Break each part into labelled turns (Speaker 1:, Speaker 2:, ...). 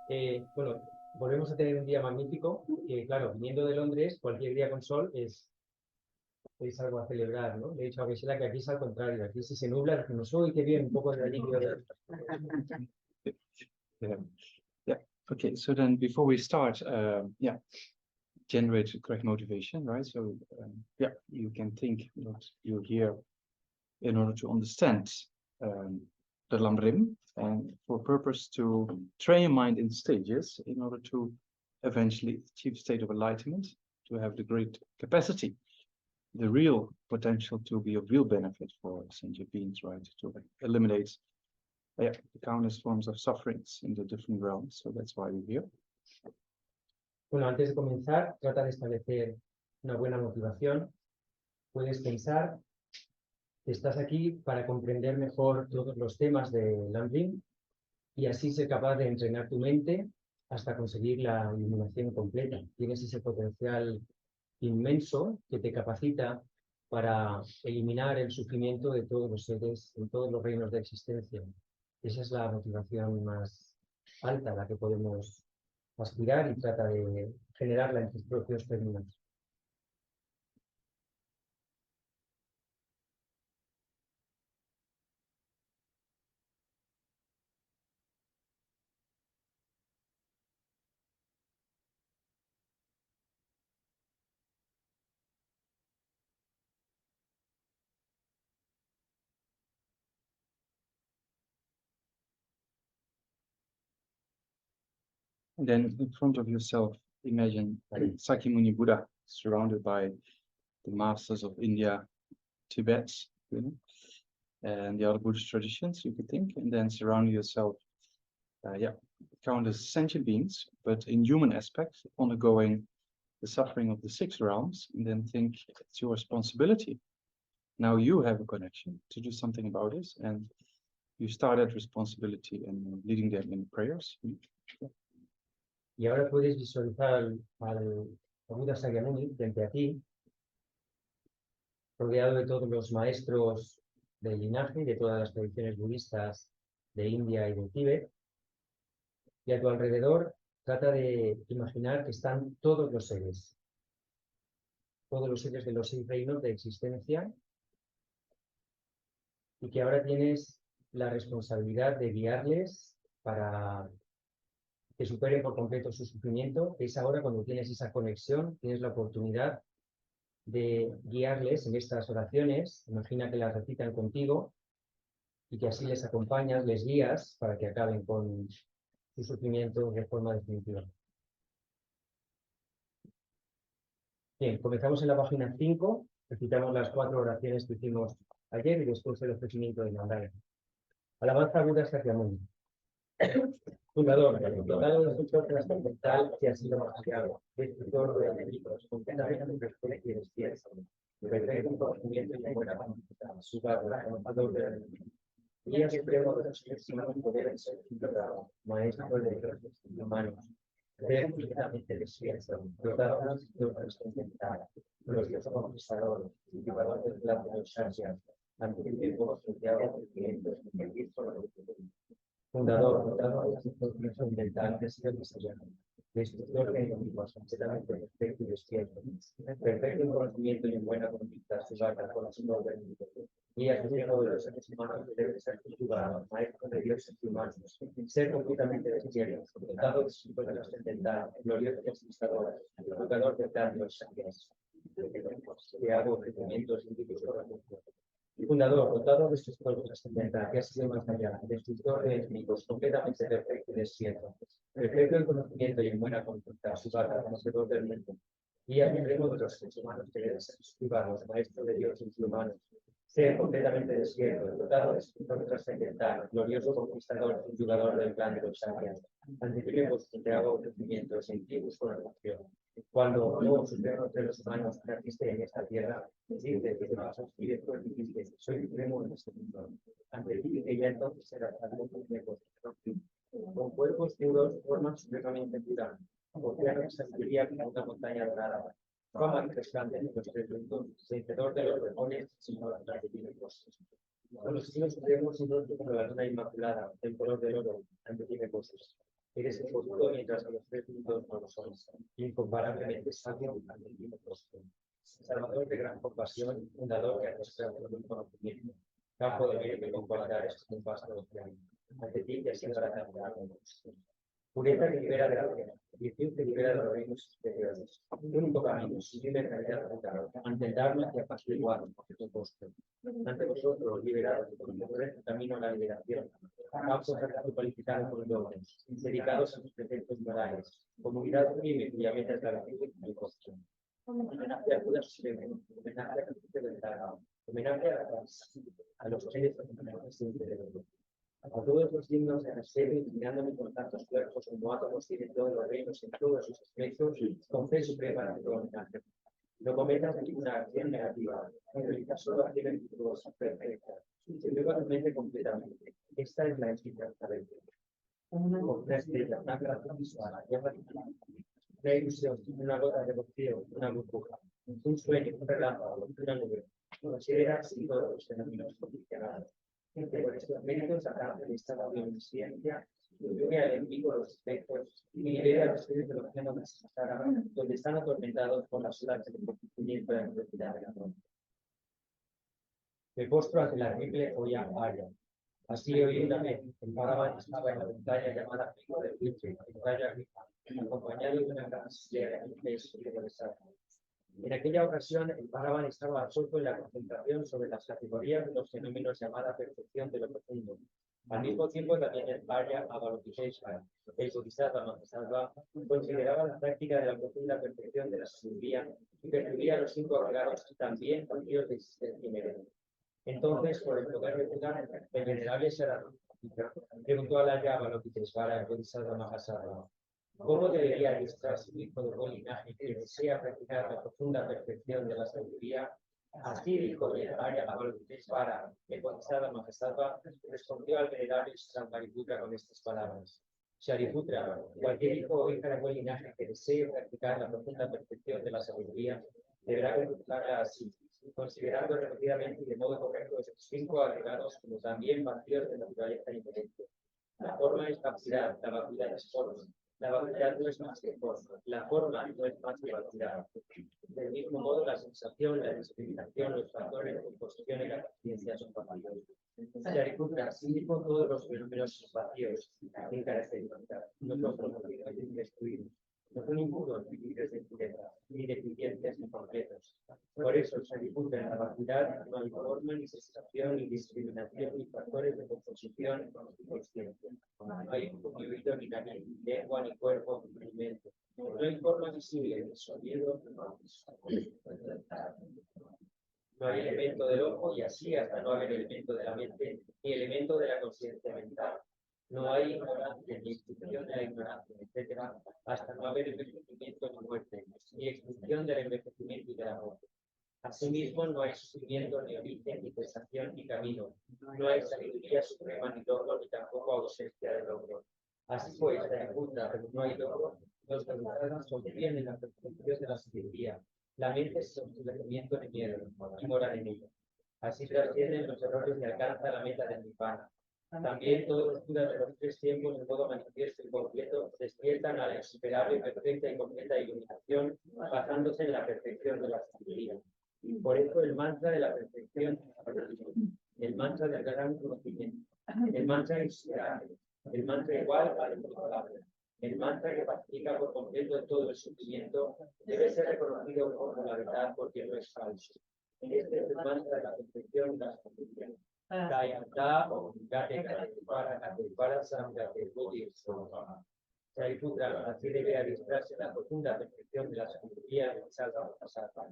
Speaker 1: Bueno, volvemos a tener un día magnífico, que claro, viniendo de Londres, cualquier día con sol es algo a celebrar, ¿no? Le he dicho a Gueshe que aquí es al contrario, aquí si se nubla, decimos, uy, qué bien, un poco de alivio.
Speaker 2: Yeah. Yeah. Okay. So then, before we start, generate correct motivation, right? So, you can think what you hear in order to understand the LAM and for purpose to train your mind in stages in order to eventually achieve a state of enlightenment, to have the great capacity, the real potential to be of real benefit for sentient beings, right? To eliminate the countless forms of sufferings in the different realms. So that's why we're here.
Speaker 1: Bueno, antes de comenzar, trata de establecer una buena motivación. Puedes pensar que estás aquí para comprender mejor todos los temas de LAM y así ser capaz de entrenar tu mente hasta conseguir la iluminación completa. Tienes ese potencial inmenso que te capacita para eliminar el sufrimiento de todos los seres en todos los reinos de existencia. Esa es la motivación más alta a la que podemos aspirar y trata de generarla en tus propios términos.
Speaker 2: And then in front of yourself, imagine Sakyamuni Buddha surrounded by the masters of India, Tibet, and the other Buddhist traditions, you could think, and then surround yourself, countless sentient beings, but in human aspects, undergoing the suffering of the six realms, and then think it's your responsibility. Now you have a connection to do something about this, and you start that responsibility and leading them in prayers.
Speaker 1: Y ahora puedes visualizar al Buda Sakyamuni frente a ti, rodeado de todos los maestros del linaje, de todas las tradiciones budistas de India y de Tíbet. Y a tu alrededor trata de imaginar que están todos los seres de los 6 reinos de existencia, y que ahora tienes la responsabilidad de guiarles para que superen por completo su sufrimiento. Es ahora cuando tienes esa conexión, tienes la oportunidad de guiarles en estas oraciones. Imagina que las recitan contigo y que así les acompañas, les guías para que acaben con su sufrimiento de forma definitiva. Bien, comenzamos en la página 5, recitamos las 4 oraciones que hicimos ayer y después el ofrecimiento de Namdak. Alabanza a Buda Sakyamuni. Fundador, dotado de mucho trascendental que ha sido magistrado, destructor de enemigos, completamente perfecto y despierto, perfecto conocimiento y buena voluntad, su garra, conocedor de la vida. Guía supremo de los seres humanos poderes ser integrado, maestro de los humanos, ser completamente despierto, dotado de trascendental, glorioso conquistador, llevador del plan de los sabios, ante el tiempo asociado de clientes, y el visto de los fundador, dotado de la información mental, destructor de enemigos, completamente perfecto y despierto, perfecto en conocimiento y en buena conducta, su garra, conocedor del mundo, guía supremo de los seres humanos que debe ser cultivado, maestro de dioses y humanos, ser completamente despierto, dotado de su poder trascendental, glorioso conquistador, educador de plan de los sabios, que hago ofrecimientos científicos correctos. Fundador, dotado de sus poderes trascendental, que ha sido más allá, destructor de enemigos, completamente perfecto y despierto, perfecto en conocimiento y en buena conducta, su garra, conocedor del mundo, guía supremo de los seres humanos que deben ser cultivados, maestro de dioses y humanos, ser completamente despierto, dotado de su poder trascendental, glorioso conquistador, jugador del plan de los sabios, anticribos que hago ofrecimientos científicos con oración. Cuando luego supremo de los humanos naciste en esta tierra, dice que te pasas y después dijiste, soy supremo en este mundo. Ante ti que ya entonces será algo complejo, con cuerpos puros, formas supremamente puras, océanos sabiduría como una montaña dorada, fama refrescante en los tres mundos, vencedor de los demonios, Señor de tiempos. Con los siglos supremos y como la luna inmaculada, el color del oro, ante ti me poses. Eres el futuro mientras a los 3 minutos no lo son. Incomparablemente sabio al último rostro. Salvador de gran compasión, fundador que arrastra por el conocimiento. Campo de bien que con cualidades como un vasto océano. Ante ti que ha sido la cantidad de nosotros. Pureza que libera de la pena, virtud que libera de los reinos superiores. Único camino, sublime realidad total, ante el Dharma y apaciguado por su costo. Ante vosotros, liberados por el camino a la liberación, campos cualificados por dones, dedicados a sus preceptos morales, comunidad firme cuya meta es la virtud y el costo. Homenaje a Buda supremo, homenaje a la virtud del Dharma, homenaje a los seres humanos interiores. A todos los dignos de HACER, iluminándome con tantos cuerpos como átomos y de todos los reinos en todos sus aspectos, con fe suprema de todo homenaje. No cometas ninguna acción negativa, realiza solo acciones virtuosas, perfectas, y se viva tu mente completamente. Esta es la eficacia del tiempo. Una estrella, una gracia visual, una ilusión, una gota de rocío, una burbuja, un sueño, un relámpago, una nube. Considera así todos los fenómenos condicionados. Que por estos méritos alcanza el estado de omnisciencia, ilumina al enemigo los aspectos y libera a los seres de los que no necesitarán, donde están atormentados por las olas del conocimiento de la velocidad de la muerte. Me postro ante la triple olla Arya. Así oí una vez, el Bhagavan estaba en la montaña llamada Pico del Gueshe, en Raya Rica, acompañado de una gran asamblea de inglés y de desastres. En aquella ocasión, el Bhagavan estaba absorto en la concentración sobre las categorías de los fenómenos llamada percepción de lo profundo. Al mismo tiempo, también el Arya Avalokiteshvara, el Bodhisattva Mahasattva, consideraba la práctica de la profunda perfección de la sabiduría y percibía los 5 regalos también vacíos de existencia inherente. Entonces, por el poder de Buda, el venerable Sarasvati preguntó al Arya Avalokiteshvara, el Bodhisattva Mahasattva: ¿cómo debería adiestrarse un hijo de buen linaje que desea practicar la profunda perfección de la sabiduría? Así dijo el Arya Avalokiteshvara, el Bodhisattva Mahasattva, respondió al venerable Shariputra con estas palabras: Shariputra, cualquier hijo o hija de buen linaje que desee practicar la profunda perfección de la sabiduría deberá practicarla así, considerando repetidamente y de modo correcto esos 5 agregados como también vacíos de naturaleza inherente. La forma es vacuidad, la vacuidad es forma. La vacuidad no es más que forma, la forma no es más que vacuidad. Del mismo modo, la sensación, la discriminación, los factores de composición y la conciencia son vacíos. Shariputra, así mismo todos los fenómenos son vacíos, sin características, no son promovidos ni destruidos. No son impuros, ni libres de impureza, ni deficientes ni completos. Por eso, Shariputra, en la vacuidad no hay forma, ni sensación, ni discriminación, ni factores de composición ni conciencia. No hay oído, ni nariz, ni lengua, ni cuerpo, ni mente. No hay forma visible, ni sonido, no hay elemento del ojo y así hasta no haber elemento de la mente, ni elemento de la conciencia mental. No hay ignorancia, ni extinción de la ignorancia, etc., hasta no haber envejecimiento ni muerte, ni extinción del envejecimiento y de la muerte. Asimismo, no hay sufrimiento, ni origen, ni cesación, ni camino. No hay sabiduría suprema, ni logro, ni tampoco ausencia de logro. Así pues, no hay logro, los resultados confían en la perfección de la sabiduría. La mente es sostenimiento de miedo y mora en ella. Así trascienden los errores y alcanza la meta del nirvana. También todos los Budas de los 3 tiempos, de modo manifiesto y completo, despiertan a la insuperable, perfecta y completa iluminación, basándose en la perfección de la sabiduría. Por eso el mantra de la perfección, el mantra del gran conocimiento, el mantra insuperable, el mantra igual al incomparable, el mantra que pacifica por completo todo el sufrimiento, debe ser reconocido como la verdad porque no es falso. Este es el mantra de la perfección y la sabiduría. Kayanta o Gate para Samgate Buddhi Soma. Shariputra, así debe adiestrarse la profunda perfección de la sabiduría del Salva Mahasattva.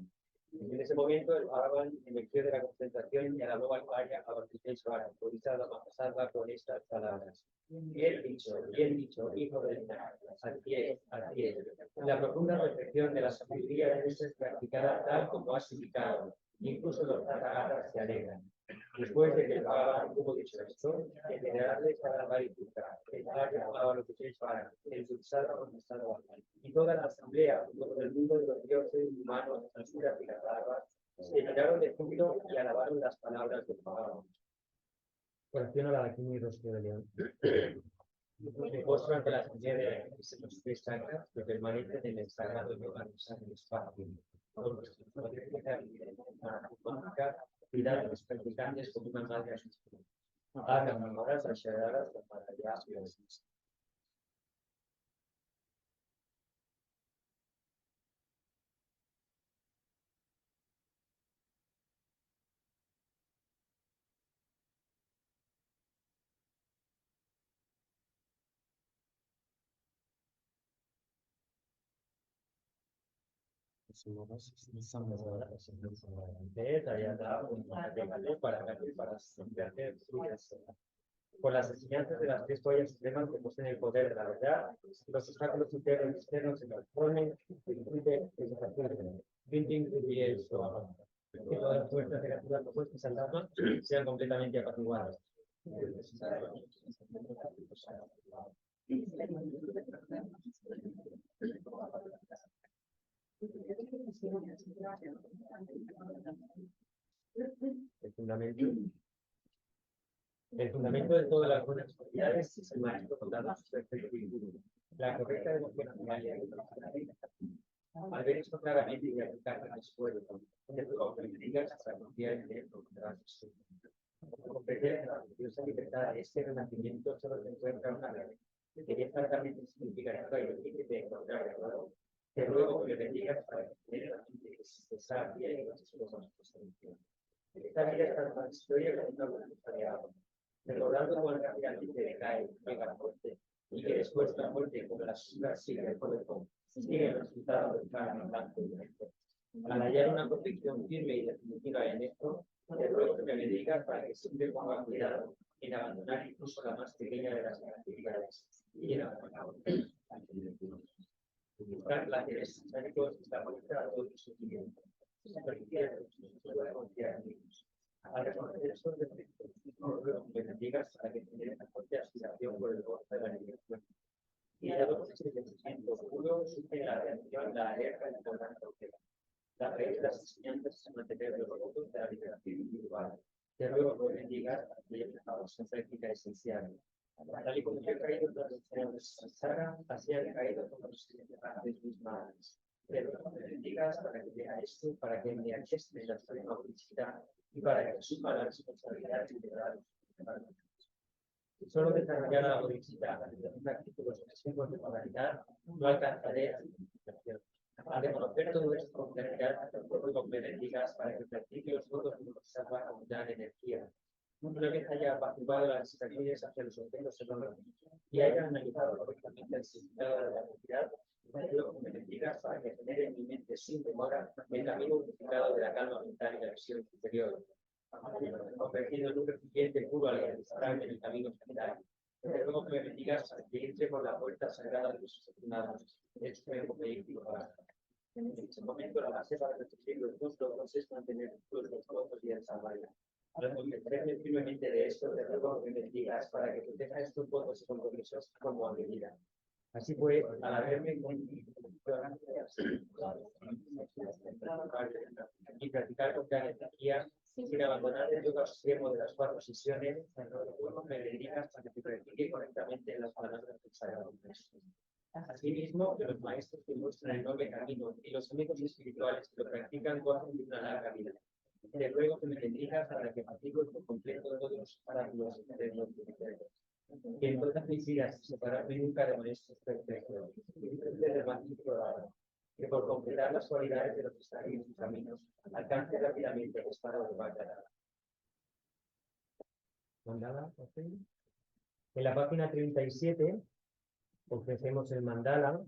Speaker 1: En ese momento, el Bhagavan emergió de la concentración y alabó al Arya Avalokiteshvara, Bodhisattva Mahasattva, con estas palabras: bien dicho, hijo del linaje, así es. La profunda perfección de la sabiduría debe ser practicada tal como has indicado. Incluso los Tathagatas se alegran. Después de que el Bhagavan hubo dicho esto, el venerable Shariputra, el Arya Avalokiteshvara, el Bodhisattva Mahasattva y toda la asamblea, todo el mundo de los dioses, humanos, asuras y gatarvas, se llenaron de júbilo y alabaron las palabras del Bhagavan. Oración a la Quimí Rostro de León. Me postro ante la sencilla de los tres chakras que permanecen en el sagrado lugar del espacio. Por nuestro poder de cuidar a los practicantes como una madre a sus hijos. Hagan mejoras aseguradas para allá y los Con las enseñanzas de las tres joyas supremas que poseen el poder de la verdad, los obstáculos internos y externos se transformen que todas las fuerzas negativas opuestas al alma sean completamente apaciguadas. El fundamento de todas las buenas cualidades es el maestro contado su perfecto equilibrio. La correcta devoción a al ver esto claramente y aplicar el esfuerzo, digas para confiar en él, comprender la religiosa libertad de este renacimiento solo se encuentra una vez. Quería exactamente significativa y difícil de encontrar de nuevo. Te ruego que me bendigas para que tener la mente sabia y las cosas positivas. Esta vida es tan transitoria como una burbuja de agua. Recordando cuán rápidamente decae, llega la muerte, y que después de la muerte, como la sombra sigue el cuerpo, sigue el resultado del karma blanco y directo. Al hallar una convicción firme y definitiva en esto, te ruego que me bendigas para que siempre ponga cuidado en abandonar incluso la más pequeña de las actividades y en abandonar buscar placeres satánicos está conectada a todo el sufrimiento. Al reconocer estos defectos, me bendigas para que genere una fuerte aspiración por el gozo de la liberación. Y a todos este sentimiento puro surge la reacción, la alerta y la cautela. La raíz de las enseñanzas es mantener los votos de la liberación individual. Te ruego que me bendigas para que llevemos en práctica esencial. Tal y como yo he caído en las enseñanzas de Sara, así han caído todos los estudiantes mis madres. Te ruego que me bendigas para que vea esto, para que me aquiesce la extrema publicidad y para que asuma la responsabilidad integral. Solo desarrollar la publicidad y una actitud expresivos de moralidad no alcanzaré la significación. Al reconocer todo esto con claridad, te ruego que me bendigas para que practique los votos de observar abundar energía. Una vez haya apaciguado las situaciones hacia los objetos económicos y haya analizado correctamente el significado de la necesidad, luego me bendigas para que genere en mi mente sin demora el camino unificado de la calma mental y la visión superior. Ofreciendo el número suficiente puro al realizar en el camino general. Te ruego que me bendigas para que entre por la puerta sagrada de los afortunados. Es un vehículo para. En ese momento, la base para restituir los dos logros es mantener todos los votos y el salario. Al convencerme firmemente de esto, te ruego que me bendigas para que proteja estos votos y compromisos como a mi vida. Así pues, al haberme y practicar con cada energía, sin abandonar el yoga extremo de las 4 sesiones, me bendigas para que practique correctamente en las palabras del Sagrado Maestro. Asimismo, los maestros que muestran el noble camino y los amigos espirituales que lo practican gozan de una larga vida. Te ruego que me bendigas para que practique por completo todos los parámetros de los criterios. Que en todas mis vidas separarme nunca de maestros perfectos, que por completar las cualidades de los que están en sus caminos, alcance rápidamente el estado de Bhagavad. Mandala, en la página 37 ofrecemos el mandala.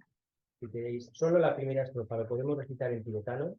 Speaker 1: Si queréis, solo la primera estrofa lo podemos recitar en tibetano.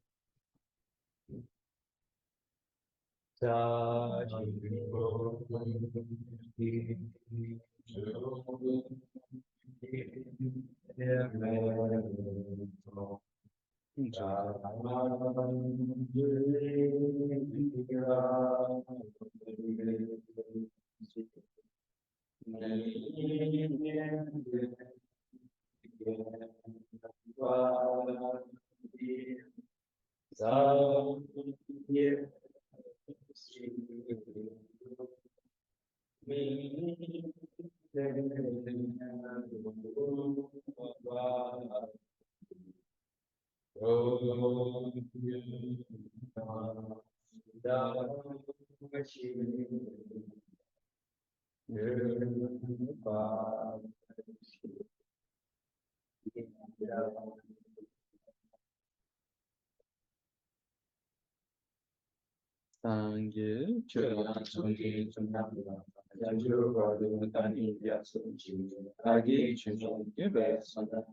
Speaker 2: Sangye Chöla Sangye Chöla Yanju Vadu Tani Yasunji Agi Chunji Besana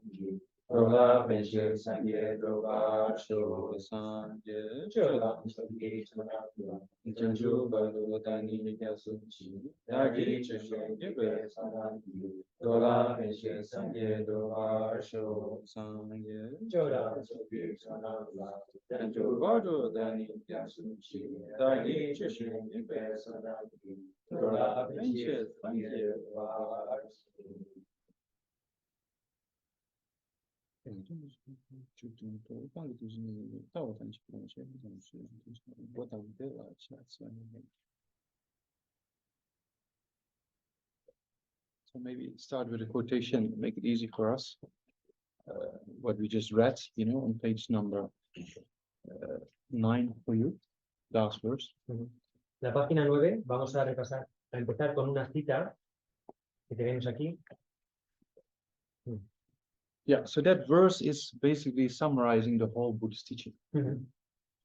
Speaker 2: Rola Benje Sangye Rola Sho Sangye Chöla Sangye Chöla Yanju Vadu Tani Yasunji Agi Chunji Besana Rola Benje Sangye Rola Sho Sangye Chöla Sangye Chöla Yanju Vadu Tani Yasunji Dagi Chishim Besana Rola Benje Sangye Rola So maybe start with a quotation, make it easy for us. What we just read, you know, on page number 9 for you, last verse.
Speaker 1: La página 9, vamos a repasar, a empezar con una cita que tenemos aquí.
Speaker 2: Yeah, so that verse is basically summarizing the whole Buddhist teaching.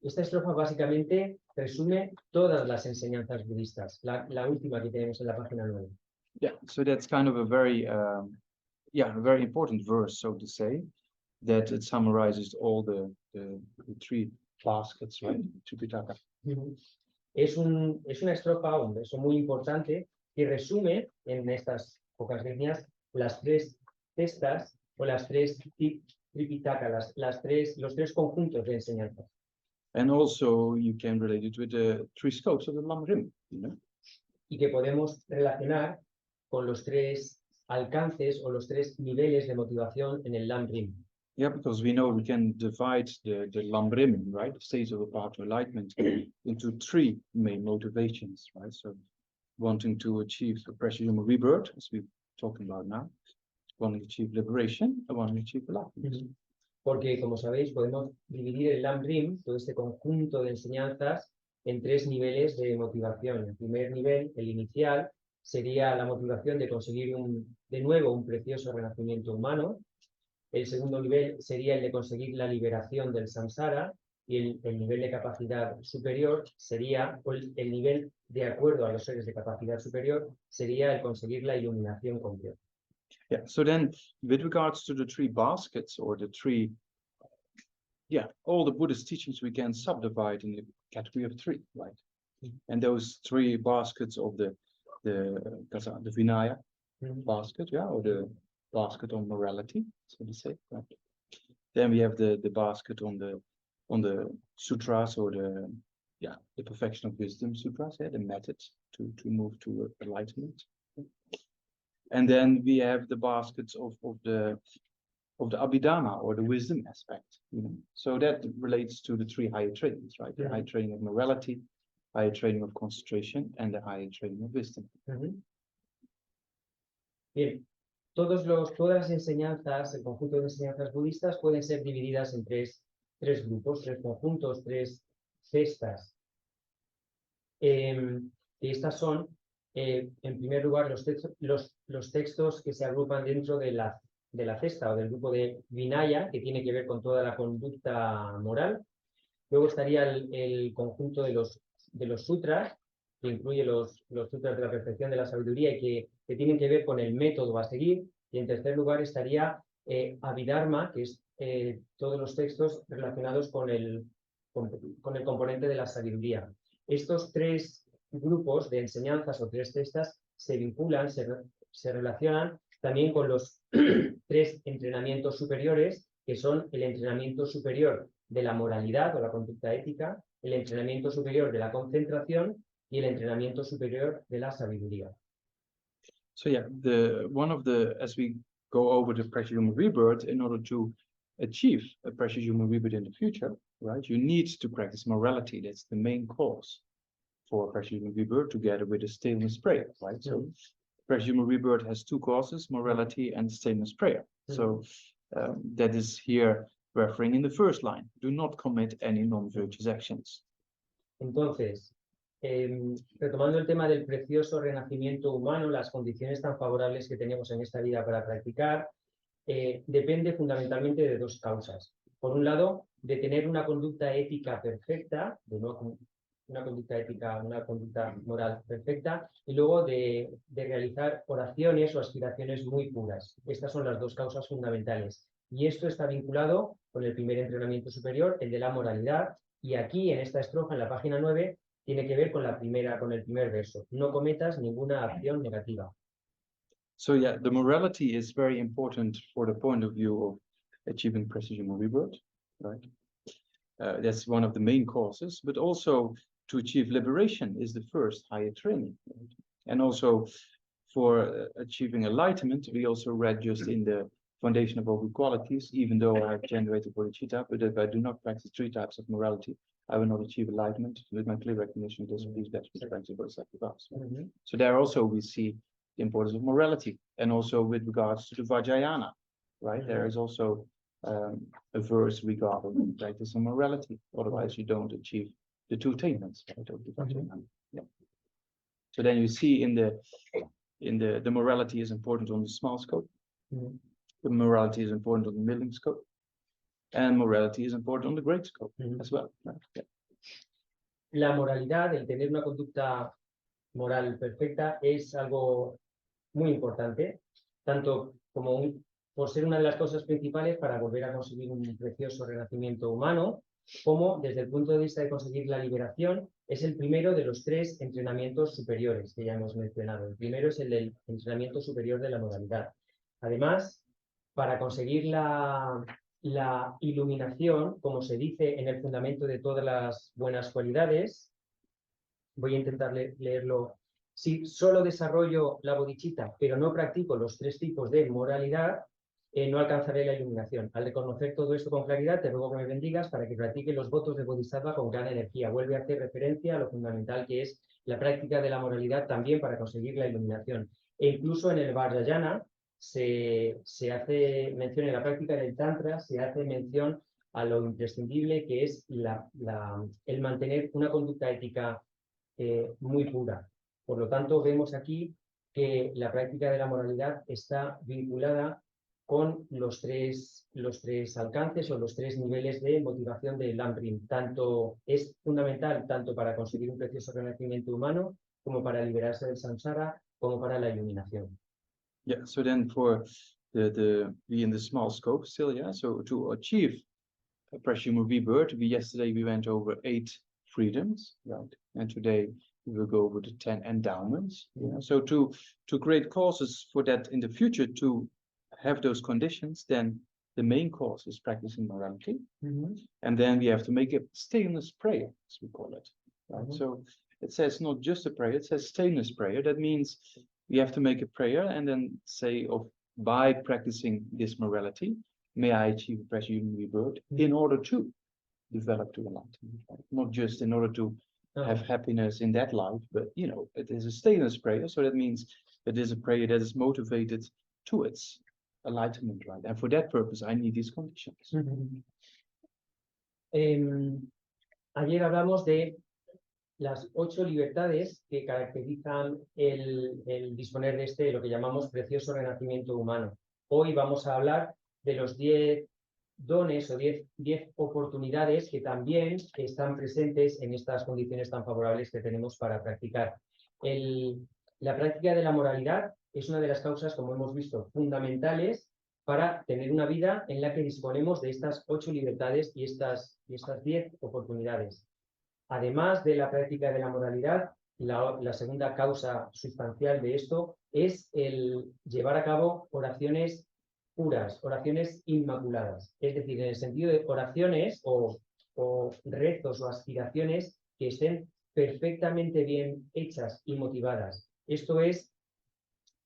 Speaker 1: Esta estrofa básicamente resume todas las enseñanzas budistas, la última que tenemos en la página 9.
Speaker 2: Yeah, so that's kind of a very, a very important verse, so to say, that it summarizes all the three baskets, right? Tripitaka.
Speaker 1: Es una estrofa, un verso muy importante que resume en estas pocas líneas las tres cestas o las tres tripitaka, los tres conjuntos de enseñanzas.
Speaker 2: And also you can relate it with the three scopes of the LAM rim, you know?
Speaker 1: Y que podemos relacionar con los tres alcances o los tres niveles de motivación en el LAM rim.
Speaker 2: Yeah, because we know we can divide the LAM rim, right, the states of a path to enlightenment, into three main motivations, right? So wanting to achieve the precious human rebirth, as we're talking about now, wanting to achieve liberation, and wanting to achieve enlightenment.
Speaker 1: Porque, como sabéis, podemos dividir el LAM rim, todo este conjunto de enseñanzas, en tres niveles de motivación. El primer nivel, el inicial, sería la motivación de conseguir de nuevo un precioso renacimiento humano. El segundo nivel sería el de conseguir la liberación del samsara, y el nivel de capacidad superior sería, el nivel de acuerdo a los seres de capacidad superior, sería el conseguir la iluminación completa.
Speaker 2: Yeah, so then with regards to the three baskets or the three, all the Buddhist teachings we can subdivide in the category of three, right? And those three baskets of the Vinaya basket, or the basket on morality, so to say, right? Then we have the basket on the sutras or the perfection of wisdom sutras, the methods to move to enlightenment. And then we have the baskets of the Abhidharma or the wisdom aspect, you know. So that relates to the three higher trainings, right? The higher training of morality, higher training of concentration, and the higher training of wisdom.
Speaker 1: Bien, todas las enseñanzas, el conjunto de enseñanzas budistas pueden ser divididas en tres grupos, tres conjuntos, tres cestas. Estas son, en primer lugar, los textos que se agrupan dentro de la cesta o del grupo de Vinaya, que tiene que ver con toda la conducta moral. Luego estaría el conjunto de los sutras, que incluye los sutras de la perfección de la sabiduría y que tienen que ver con el método a seguir. Y en tercer lugar estaría Abhidharma, que es todos los textos relacionados con el componente de la sabiduría. Estos tres grupos de enseñanzas o tres cestas se vinculan, se relacionan también con los tres entrenamientos superiores, que son el entrenamiento superior de la moralidad o la conducta ética, el entrenamiento superior de la concentración y el entrenamiento superior de la sabiduría.
Speaker 2: So as we go over the precious human rebirth, in order to achieve a precious human rebirth in the future, right, you need to practice morality. That's the main cause for precious human rebirth, together with the stillness prayer, right? So Presumed rebirth has two causes, morality and stainless prayer. So that is here referring in the first line. Do not commit any non-virtuous actions.
Speaker 1: Entonces, retomando el tema del precioso renacimiento humano, las condiciones tan favorables que tenemos en esta vida para practicar, depende fundamentalmente de dos causas. Por un lado, de tener una conducta ética perfecta, una conducta moral perfecta, y luego de realizar oraciones o aspiraciones muy puras. Estas son las dos causas fundamentales. Y esto está vinculado con el primer entrenamiento superior, el de la moralidad, y aquí en esta estrofa, en la página 9, tiene que ver con el primer verso. No cometas ninguna acción negativa.
Speaker 2: So yeah, the morality is very important for the point of view of achieving precision rebirth, right? That's one of the main causes, but also to achieve liberation is the first higher training. Right? And also for achieving enlightenment, we also read just in the foundation of all qualities, even though I have generated bodhicitta, but if I do not practice three types of morality, I will not achieve enlightenment with my clear recognition of this practice bodhisattva. So there also we see the importance of morality, and also with regards to the Vajrayana, right? There is also a verse regarding practice of morality. Otherwise, you don't achieve the two attainments, right, of the Vajrayana. Yeah. So then you see in the morality is important on the small scope. The morality is important on the middling scope, and morality is important on the great scope as well. Right? Yeah.
Speaker 1: La moralidad, el tener una conducta moral perfecta, es algo muy importante, tanto como por ser una de las causas principales para volver a conseguir un precioso renacimiento humano, como desde el punto de vista de conseguir la liberación, es el primero de los tres entrenamientos superiores que ya hemos mencionado. El primero es el del entrenamiento superior de la moralidad. Además, para conseguir la iluminación, como se dice en el fundamento de todas las buenas cualidades, voy a intentar leerlo. Si solo desarrollo la bodhicitta, pero no practico los tres tipos de moralidad, no alcanzaré la iluminación. Al reconocer todo esto con claridad, te ruego que me bendigas para que practique los votos de bodhisattva con gran energía. Vuelve a hacer referencia a lo fundamental que es la práctica de la moralidad también para conseguir la iluminación. E incluso en el Vajrayana se hace mención, en la práctica del Tantra, se hace mención a lo imprescindible que es el mantener una conducta ética muy pura. Por lo tanto, vemos aquí que la práctica de la moralidad está vinculada con los tres alcances o los tres niveles de motivación del LAM. Tanto es fundamental tanto para conseguir un precioso renacimiento humano, como para liberarse del samsara, como para la iluminación.
Speaker 2: Yeah, so then for the in the small scope still, yeah, so to achieve a precious rebirth, yesterday we went over 8 freedoms, right? And today we will go over the 10 endowments. Yeah? So to create causes for that in the future, to have those conditions, then the main cause is practicing morality. And then we have to make a stainless prayer, as we call it. Right? So it says not just a prayer, it says stainless prayer. That means we have to make a prayer and then say, by practicing this morality, may I achieve a precious rebirth in order to develop to enlightenment. Right? Not just in order to have happiness in that life, but it is a stainless prayer. So that means it is a prayer that is motivated towards enlightenment, right? And for that purpose, I need these conditions.
Speaker 1: Ayer hablamos de las 8 libertades que caracterizan el disponer de lo que llamamos precioso renacimiento humano. Hoy vamos a hablar de los 10 dones o 10 oportunidades que también están presentes en estas condiciones tan favorables que tenemos para practicar. La práctica de la moralidad es una de las causas, como hemos visto, fundamentales para tener una vida en la que disponemos de estas 8 libertades y estas 10 oportunidades. Además de la práctica de la moralidad, la segunda causa sustancial de esto es el llevar a cabo oraciones puras, oraciones inmaculadas. Es decir, en el sentido de oraciones o rezos o aspiraciones que estén perfectamente bien hechas y motivadas. Esto es,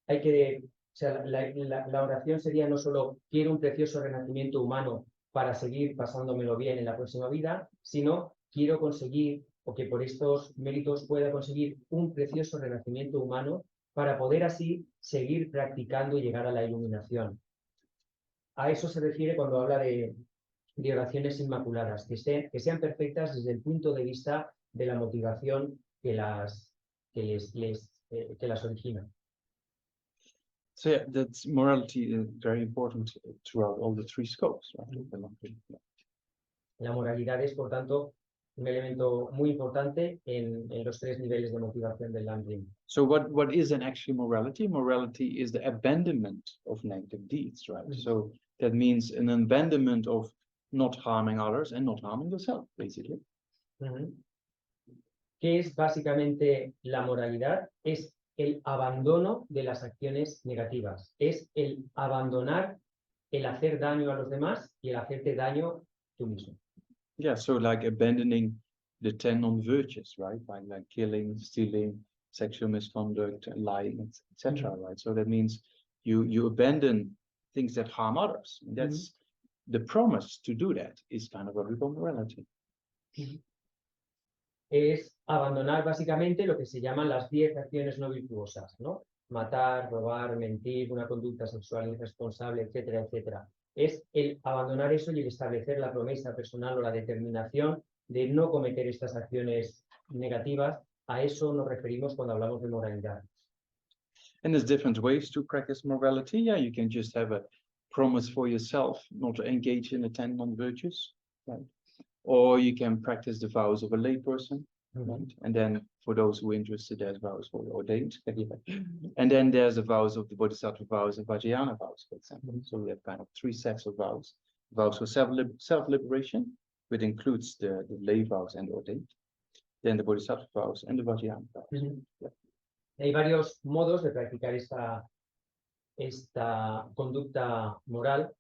Speaker 1: la oración sería no solo quiero un precioso renacimiento humano para seguir pasándomelo bien en la próxima vida, sino quiero conseguir, o que por estos méritos pueda conseguir un precioso renacimiento humano para poder así seguir practicando y llegar a la iluminación. A eso se refiere cuando habla de oraciones inmaculadas, que sean perfectas desde el punto de vista de la motivación que las origina.
Speaker 2: So yeah, that's morality is very important throughout all the three scopes, right?
Speaker 1: La moralidad es, por tanto, un elemento muy importante en los tres niveles de motivación del LAM.
Speaker 2: So what is then actually morality? Morality is the abandonment of negative deeds, right? So that means an abandonment of not harming others and not harming yourself, basically.
Speaker 1: ¿Qué es básicamente la moralidad? Es el abandono de las acciones negativas. Es el abandonar el hacer daño a los demás y el hacerte daño tú mismo.
Speaker 2: Yeah, so like abandoning the 10 non-virtues, right? Like killing, stealing, sexual misconduct, lying, etc. Right? So that means you abandon things that harm others. And that's the promise to do that is kind of what we call morality.
Speaker 1: Es abandonar básicamente lo que se llaman las 10 acciones no virtuosas, ¿no? Matar, robar, mentir, una conducta sexual irresponsable, etcétera, etcétera. Es el abandonar eso y el establecer la promesa personal o la determinación de no cometer estas acciones negativas. A eso nos referimos cuando hablamos de moralidad.
Speaker 2: And there's different ways to practice morality. Yeah, you can just have a promise for yourself not to engage in the 10 non-virtues, right? Or you can practice the vows of a layperson, right? And then for those who are interested, there's vows for ordained. And then there's the vows of the Bodhisattva vows and Vajrayana vows, for example. So we have kind of 3 sets of vows. Vows for self-liberation, which includes the lay vows and ordained. Then the Bodhisattva vows and the Vajrayana vows. Yeah.
Speaker 1: Hay varios modos de practicar esta conducta moral.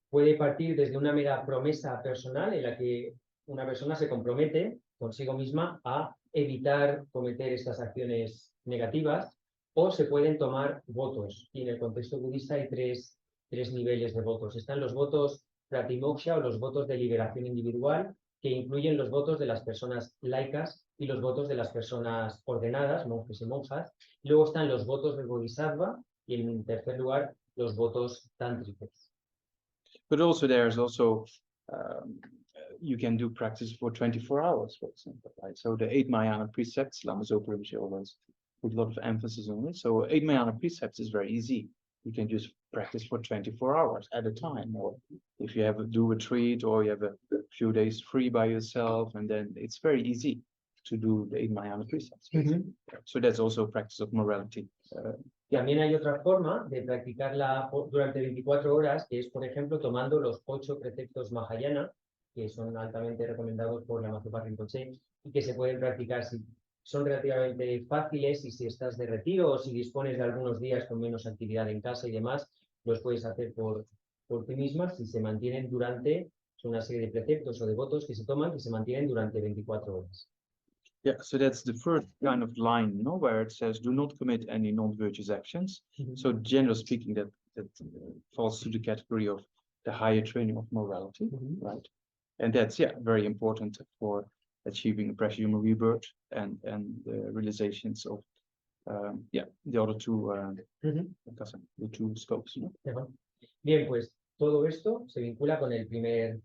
Speaker 1: Puede partir desde una mera promesa personal en la que una persona se compromete consigo misma a evitar cometer estas acciones negativas, o se pueden tomar votos. Y en el contexto budista hay tres niveles de votos. Están los votos pratimoksha o los votos de liberación individual, que incluyen los votos de las personas laicas y los votos de las personas ordenadas, monjes y monjas. Luego están los votos de bodhisattva y, en tercer lugar, los votos tántricos.
Speaker 2: But also there's also you can do practice for 24 hours, for example, right? So the 8 Mahayana precepts, Lama Zopa Rinpoche always put a lot of emphasis on it. So 8 Mahayana precepts is very easy. You can just practice for 24 hours at a time, or if you have a retreat or you have a few days free by yourself, and then it's very easy to do the 8 Mahayana precepts. So that's also a practice of morality.
Speaker 1: También hay otra forma de practicarla durante 24 horas, que es, por ejemplo, tomando los 8 preceptos Mahayana, que son altamente recomendados por la Zopa Rinpoche, y que se pueden practicar si son relativamente fáciles, y si estás de retiro o si dispones de algunos días con menos actividad en casa y demás, los puedes hacer por ti misma, si se mantienen durante, son una serie de preceptos o de votos que se toman, que se mantienen durante 24 horas.
Speaker 2: Yeah, so that's the first kind of line, no, where it says, do not commit any non-virtuous actions. So generally speaking, that falls to the category of the higher training of morality, right? And that's, yeah, very important for achieving a precious human rebirth and the realizations of, the other two, the 2 scopes. ¿No?
Speaker 1: Bien, pues todo esto se vincula con el primer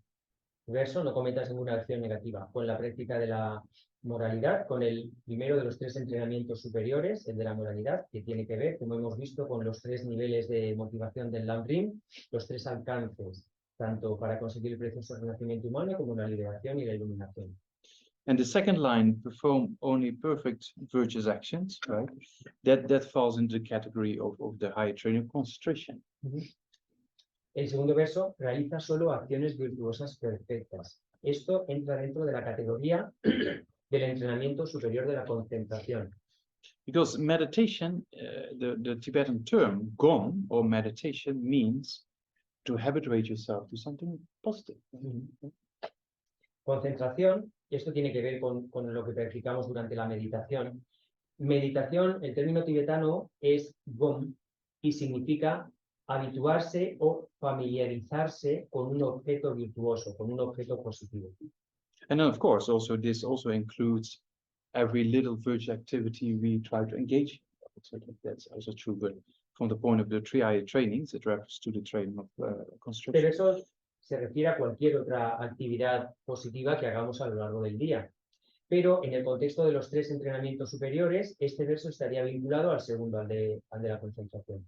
Speaker 1: verso, no cometas ninguna acción negativa, con la práctica de la moralidad, con el primero de los 3 entrenamientos superiores, el de la moralidad, que tiene que ver, como hemos visto, con los 3 niveles de motivación del LAM, los 3 alcances, tanto para conseguir el precioso renacimiento humano como la liberación y la iluminación.
Speaker 2: And the second line, perform only perfect virtuous actions, right? That falls into the category of the higher training of concentration.
Speaker 1: El segundo verso, realiza solo acciones virtuosas perfectas. Esto entra dentro de la categoría del entrenamiento superior de la concentración.
Speaker 2: Because meditation, the Tibetan term, gom, or meditation, means to habituate yourself to something positive.
Speaker 1: Concentración, esto tiene que ver con lo que practicamos durante la meditación. Meditación, el término tibetano es gom y significa habituarse o familiarizarse con un objeto virtuoso, con un objeto positivo.
Speaker 2: And then, of course, this also includes every little virtuous activity we try to engage So that's also true, but from the point of the 3i trainings, it refers to the training of
Speaker 1: Pero
Speaker 2: construction.
Speaker 1: eso se refiere a cualquier otra actividad positiva que hagamos a lo largo del día. Pero en el contexto de los 3 entrenamientos superiores, este verso estaría vinculado al segundo, al de la concentración.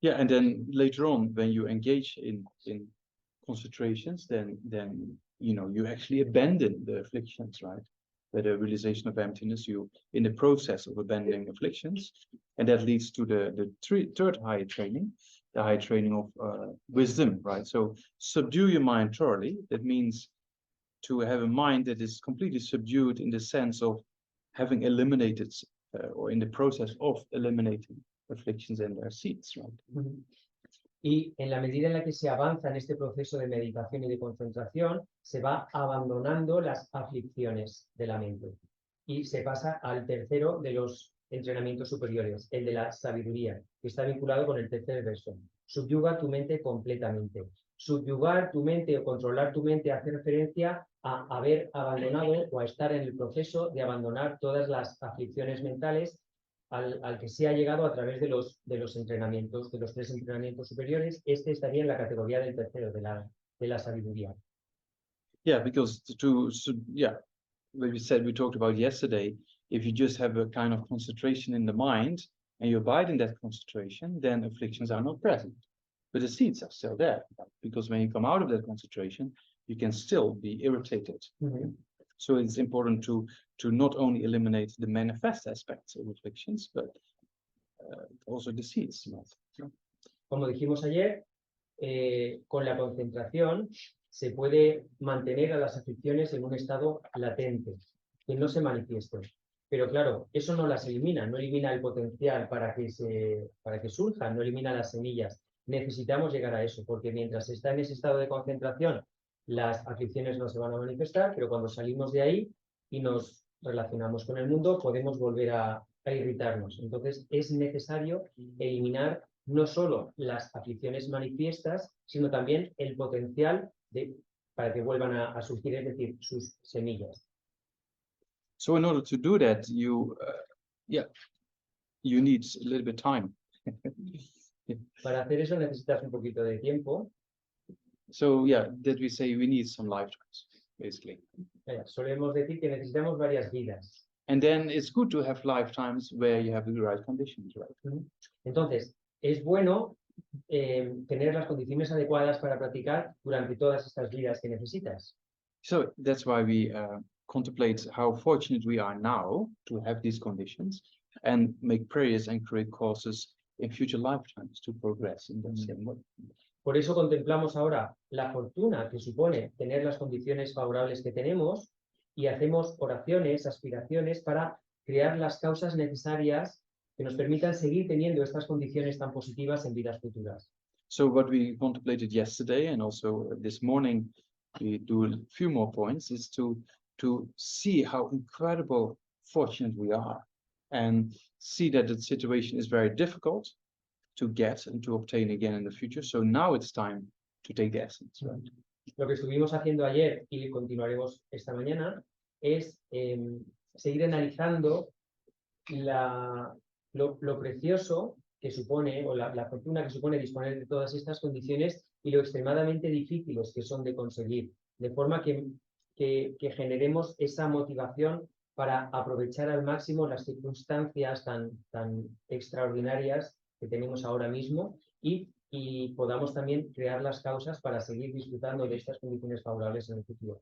Speaker 2: Yeah, and then later on, when you engage in concentrations, then you know you actually abandon the afflictions, right? By the realization of emptiness, you in the process of abandoning afflictions, and that leads to the third high training, the high training of wisdom, right? So subdue your mind thoroughly. That means to have a mind that is completely subdued in the sense of having eliminated or in the process of eliminating afflictions and their seeds, right?
Speaker 1: Y en la medida en la que se avanza en este proceso de meditación y de concentración, se va abandonando las aflicciones de la mente. Y se pasa al tercero de los entrenamientos superiores, el de la sabiduría, que está vinculado con el tercer verso. Subyuga tu mente completamente. Subyugar tu mente o controlar tu mente hace referencia a haber abandonado o a estar en el proceso de abandonar todas las aflicciones mentales al que se ha llegado a través de los entrenamientos, de los 3 entrenamientos superiores. Este estaría en la categoría del tercero, de la sabiduría.
Speaker 2: Yeah, because like we talked about yesterday, if you just have a kind of concentration in the mind and you abide in that concentration, then afflictions are not present. But the seeds are still there, because when you come out of that concentration, you can still be irritated. So it's important to not only eliminate the manifest aspects of afflictions, but also the seeds.
Speaker 1: Como dijimos ayer, con la concentración se puede mantener a las aflicciones en un estado latente, que no se manifiesten. Pero claro, eso no las elimina, no elimina el potencial para que surjan, no elimina las semillas. Necesitamos llegar a eso, porque mientras se está en ese estado de concentración, las aflicciones no se van a manifestar, pero cuando salimos de ahí y nos relacionamos con el mundo, podemos volver a irritarnos. Entonces, es necesario eliminar no solo las aflicciones manifiestas, sino también el potencial para que vuelvan a surgir, es decir, sus semillas.
Speaker 2: So in order to do that, you need a little bit of time.
Speaker 1: Para hacer eso necesitas un poquito de tiempo.
Speaker 2: So that we say we need some lifetimes, basically.
Speaker 1: Solemos decir que necesitamos varias vidas.
Speaker 2: And then it's good to have lifetimes where you have the right conditions, right?
Speaker 1: Entonces, es bueno tener las condiciones adecuadas para practicar durante todas estas vidas que necesitas.
Speaker 2: So that's why we contemplate how fortunate we are now to have these conditions and make prayers and create courses in future lifetimes to progress in the same way.
Speaker 1: Por eso contemplamos ahora la fortuna que supone tener las condiciones favorables que tenemos y hacemos oraciones, aspiraciones para crear las causas necesarias que nos permitan seguir teniendo estas condiciones tan positivas en vidas futuras.
Speaker 2: So what we contemplated yesterday and also this morning, we do a few more points, is to see how incredible fortunate we are and see that the situation is very difficult to get and to obtain again in the future. So now it's time to take the essence, right?
Speaker 1: Lo que estuvimos haciendo ayer y continuaremos esta mañana es seguir analizando lo precioso que supone, o la fortuna que supone disponer de todas estas condiciones y lo extremadamente difíciles que son de conseguir, de forma que generemos esa motivación para aprovechar al máximo las circunstancias tan extraordinarias que tenemos ahora mismo y podamos también crear las causas para seguir disfrutando de estas condiciones favorables en el futuro.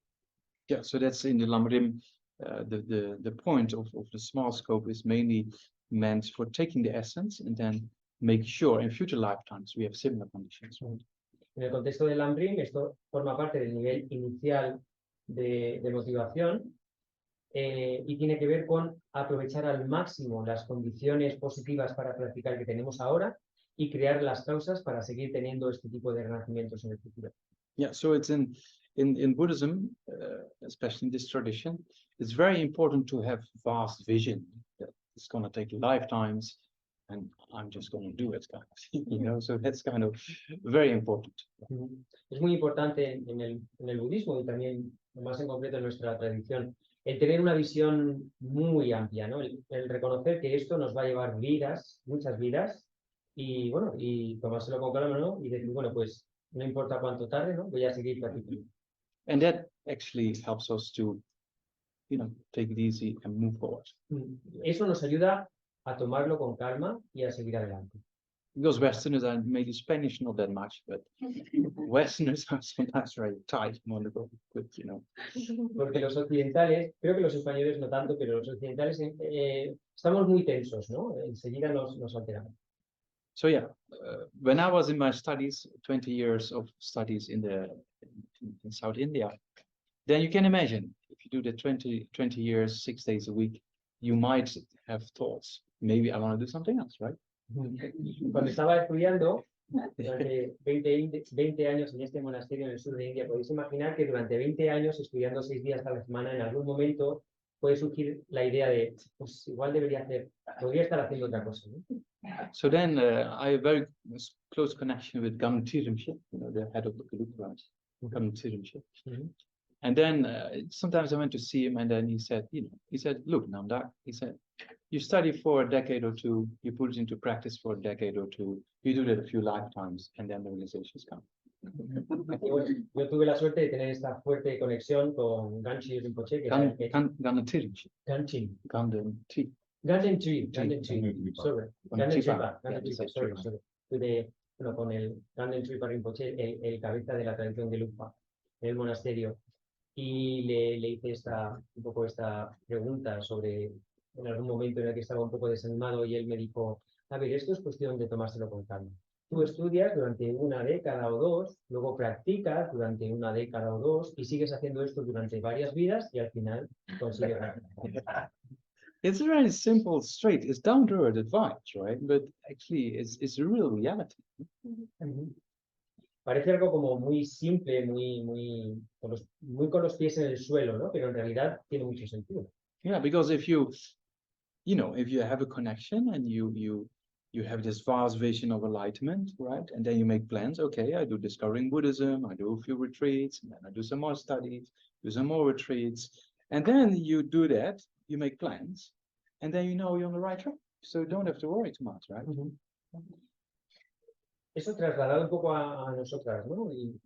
Speaker 2: Yeah, so that's in the LAM. The point of the small scope is mainly meant for taking the essence and then make sure in future lifetimes we have similar conditions. Right?
Speaker 1: En el contexto del LAM, esto forma parte del nivel inicial de motivación y tiene que ver con aprovechar al máximo las condiciones positivas para practicar que tenemos ahora y crear las causas para seguir teniendo este tipo de renacimientos en el futuro.
Speaker 2: Yeah, so it's in Buddhism, especially in this tradition, it's very important to have vast vision. It's going to take lifetimes, and I'm just going to do it, kind of, you know. So that's kind of very important.
Speaker 1: Es muy importante en el budismo y también más en concreto en nuestra tradición el tener una visión muy amplia, ¿no? El reconocer que esto nos va a llevar vidas, muchas vidas, y bueno, y tomárselo con calma, ¿no? Y decir, bueno, pues no importa cuánto tarde, ¿no? Voy a seguir practicando.
Speaker 2: And that actually helps us to, take it easy and move forward.
Speaker 1: Eso nos ayuda a tomarlo con calma y a seguir adelante.
Speaker 2: Because Westerners are maybe Spanish not that much, but Westerners are sometimes very tight, wonderful, good,
Speaker 1: Porque los occidentales, creo que los españoles no tanto, pero los occidentales estamos muy tensos, ¿no? Enseguida nos alteramos.
Speaker 2: So yeah, when I was in my studies, 20 years of studies in South India, then you can imagine if you do the 20 years, 6 days a week, you might have thoughts, maybe I want to do something else, right?
Speaker 1: Cuando estaba estudiando durante 20 años en este monasterio en el sur de India, podéis imaginar que durante 20 años estudiando 6 días a la semana, en algún momento puede surgir la idea de, pues igual podría estar haciendo otra cosa, ¿no?
Speaker 2: So then I have a very close connection with Gamtirimship, the head of the Gurukul, Gamtirimship. And then sometimes I went to see him, and then he said, look, Namdak, he said, you study for a decade or two, you put it into practice for a decade or two, you do that a few lifetimes, and then the realizations come.
Speaker 1: Yo tuve la suerte de tener esta fuerte conexión con Ganshi Rinpoche, que era
Speaker 2: Gamtirimship.
Speaker 1: Ganchin.
Speaker 2: Gamtirimship.
Speaker 1: Ganden Tree, sorry. Con el Ganden Tree Rinpoche, el cabeza de la tradición de Lupa, en el monasterio. Y le hice un poco esta pregunta sobre, en algún momento en el que estaba un poco desanimado, y él me dijo, a ver, esto es cuestión de tomárselo con calma. Tú estudias durante una década o dos, luego practicas durante una década o dos, y sigues haciendo esto durante varias vidas, y al final consigues.
Speaker 2: It's very simple, straight. It's down-to-earth advice, right? But actually, it's a real reality.
Speaker 1: Parece algo como muy simple, muy con los pies en el suelo, ¿no? Pero en realidad tiene mucho sentido.
Speaker 2: Yeah, because if you have a connection and you have this vast vision of enlightenment, right? And then you make plans. Okay, I do discovering Buddhism. I do a few retreats, and then I do some more studies, do some more retreats, and then you do that. You make plans, and then you're on the right track. So you don't have to worry too much, right?
Speaker 1: Eso trasladado un poco a nosotras, ¿no? Y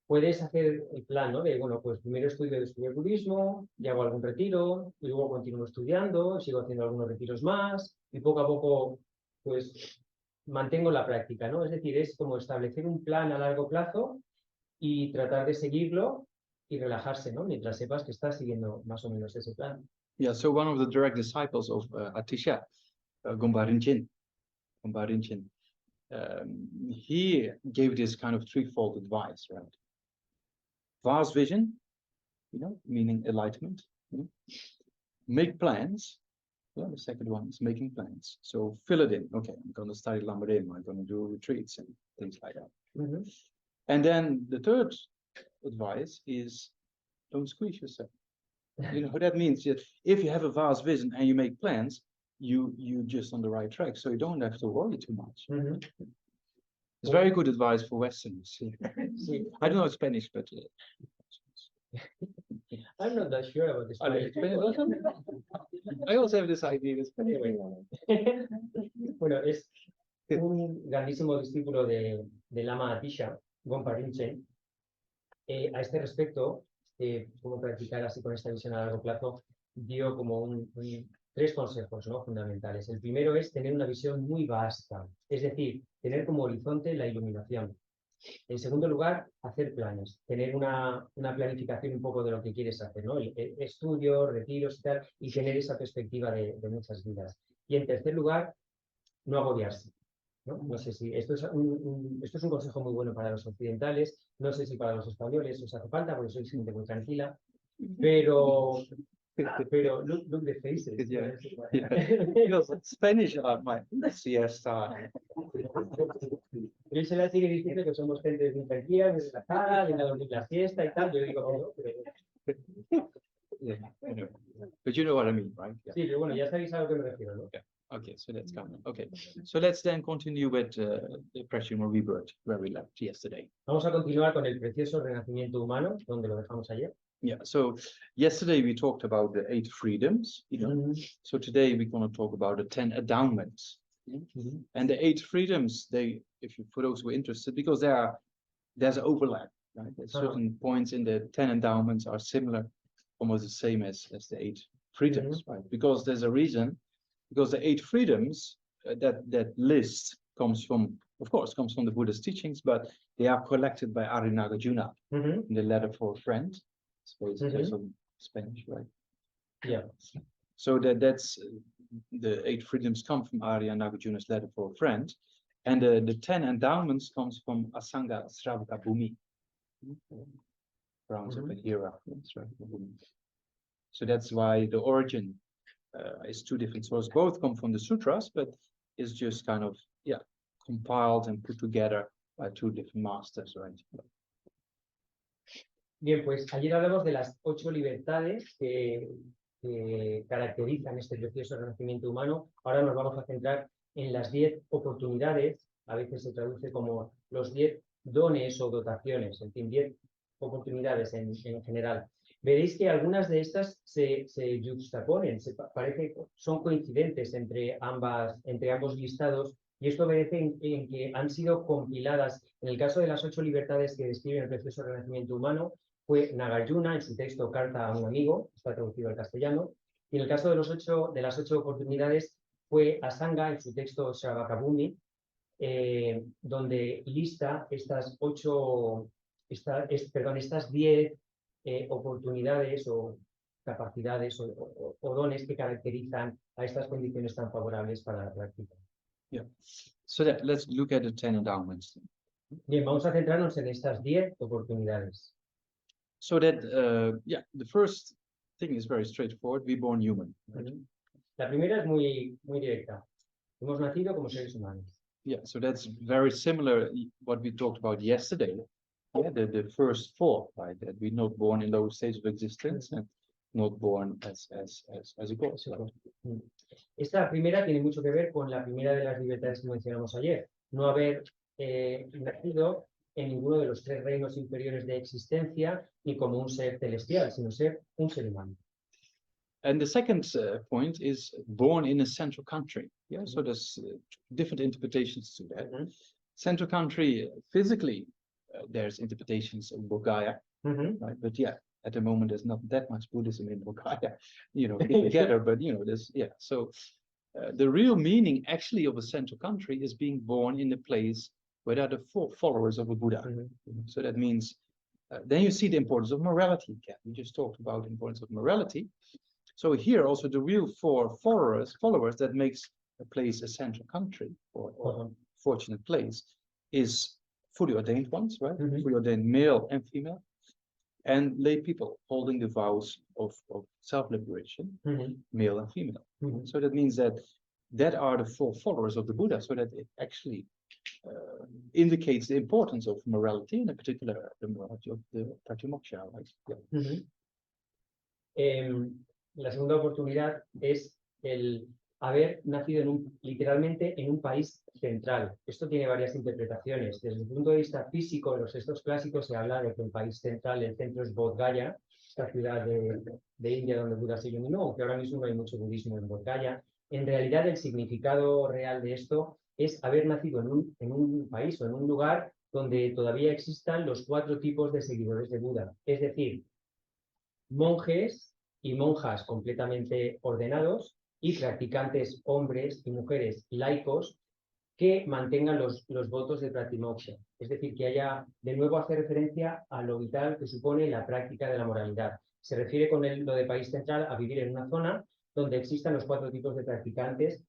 Speaker 1: puedes hacer el plan, ¿no? De, bueno, pues primero estudio el budismo, y hago algún retiro, y luego continúo estudiando, sigo haciendo algunos retiros más, y poco a poco, pues, mantengo la práctica, ¿no? Es decir, es como establecer un plan a largo plazo y tratar de seguirlo y relajarse, ¿no? Mientras sepas que estás siguiendo más o menos ese plan.
Speaker 2: Yeah, so one of the direct disciples of Atisha, Gompa Rinchen, he gave this kind of threefold advice, right? Vast vision, meaning enlightenment. Make plans. Yeah, the second one is making plans. So fill it in. Okay, I'm going to study Lamrim. I'm going to do retreats and things like that. And then the third advice is don't squeeze yourself. That means that if you have a vast vision and you make plans, you're just on the right track, so you don't have to worry too much. It's very good advice for Westerners. I don't know Spanish, but
Speaker 1: I'm not that sure about this.
Speaker 2: I also have this idea.
Speaker 1: Bueno, es un grandísimo discípulo de Lama Atisha, Gompa Rinchen. A este respecto, cómo practicar así con esta visión a largo plazo, dio como tres consejos, ¿no? Fundamentales. El primero es tener una visión muy vasta, es decir, tener como horizonte la iluminación. En segundo lugar, hacer planes, tener una planificación un poco de lo que quieres hacer, ¿no? Estudios, retiros y tal, y tener esa perspectiva de muchas vidas. Y en tercer lugar, no agobiarse, ¿no? No sé si esto es un consejo muy bueno para los occidentales, no sé si para los españoles os hace falta, porque sois gente muy tranquila, pero look the faces.
Speaker 2: Yeah. Spanish are my siesta.
Speaker 1: Yo se la sigue diciendo que somos gente muy tranquila, muy relajada, viene a dormir la siesta y tal. Yo digo,
Speaker 2: Yeah, but you know what I mean, right? Yeah.
Speaker 1: Sí, pero bueno, ya sabéis a lo que me refiero, ¿no?
Speaker 2: Yeah. Okay, so that's coming. Okay, so let's then continue with the Precious Rebirth, where we left yesterday.
Speaker 1: Vamos a continuar con el precioso renacimiento humano, donde lo dejamos ayer.
Speaker 2: Yeah, so yesterday we talked about the 8 freedoms, you know. So today we're going to talk about the 10 endowments. And the 8 freedoms, they, if you, for those who are interested, because there's an overlap, right? There's certain points in the 10 endowments are similar, almost the same as the 8 freedoms, right? Because there's a reason, because the 8 freedoms, that list comes from, of course, comes from the Buddha's teachings, but they are collected by Arya Nagarjuna in the letter for a friend. It's also Spanish, right?
Speaker 1: Yeah.
Speaker 2: So that's the 8 freedoms come from Arya Nagarjuna's letter for a friend, and the 10 endowments comes from Asanga Sravaka Bhumi, grounds of the era. So that's why the origin is 2 different sources. Both come from the sutras, but it's just kind of compiled and put together by 2 different masters, right?
Speaker 1: Bien, pues ayer hablamos de las 8 libertades que caracterizan este precioso renacimiento humano. Ahora nos vamos a centrar en las 10 oportunidades, a veces se traduce como los 10 dones o dotaciones, en fin, 10 oportunidades en general. Veréis que algunas de estas se yuxtaponen, parece, son coincidentes entre ambos listados, y esto obedece en que han sido compiladas. En el caso de las 8 libertades que describen el precioso renacimiento humano, fue Nagarjuna en su texto Carta a un amigo, está traducido al castellano, y en el caso de las 8 oportunidades fue Asanga en su texto Sravakabhumi, donde lista estas 10 oportunidades o capacidades o dones que caracterizan a estas condiciones tan favorables para la práctica.
Speaker 2: Yeah. So let's look at the 10 endowments.
Speaker 1: Bien, vamos a centrarnos en estas 10 oportunidades.
Speaker 2: So that, the first thing is very straightforward. We're born human. Right?
Speaker 1: La primera es muy directa. Hemos nacido como seres humanos.
Speaker 2: Yeah, so that's very similar what we talked about yesterday. Yeah, the first 4, right? That we're not born in those stages of existence and not born as a god. Right?
Speaker 1: Esta primera tiene mucho que ver con la primera de las libertades que mencionamos ayer. No haber nacido en ninguno de los 3 reinos inferiores de existencia ni como un ser celestial, sino ser un ser humano.
Speaker 2: And the second point is born in a central country. Yeah, so there's different interpretations to that. Central country, physically, there's interpretations of Bodhgaya, right? But at the moment there's not that much Buddhism in Bodhgaya, together. But there's So the real meaning actually of a central country is being born in a place where there are the 4 followers of a Buddha. So that means then you see the importance of morality again. We just talked about the importance of morality. So here also the real 4 followers that makes a place a central country or fortunate place is fully ordained ones, right? Fully ordained male and female, and lay people holding the vows of self-liberation, male and female. So that means that are the 4 followers of the Buddha, so that it actually indicates the importance of morality, in particular the morality of the pratimoksha, right?
Speaker 1: La segunda oportunidad es el haber nacido literalmente en un país central. Esto tiene varias interpretaciones. Desde el punto de vista físico, en los textos clásicos se habla de que el país central, el centro es Bodh Gaya, esta ciudad de India donde Buda se iluminó, aunque ahora mismo no hay mucho budismo en Bodh Gaya. En realidad el significado real de esto es haber nacido en un país o en un lugar donde todavía existan los 4 tipos de seguidores de Buda. Es decir, monjes y monjas completamente ordenados y practicantes hombres y mujeres laicos que mantengan los votos de pratimoksha. Es decir, que haya, de nuevo hace referencia a lo vital que supone la práctica de la moralidad. Se refiere con lo de país central a vivir en una zona donde existan los 4 tipos de practicantes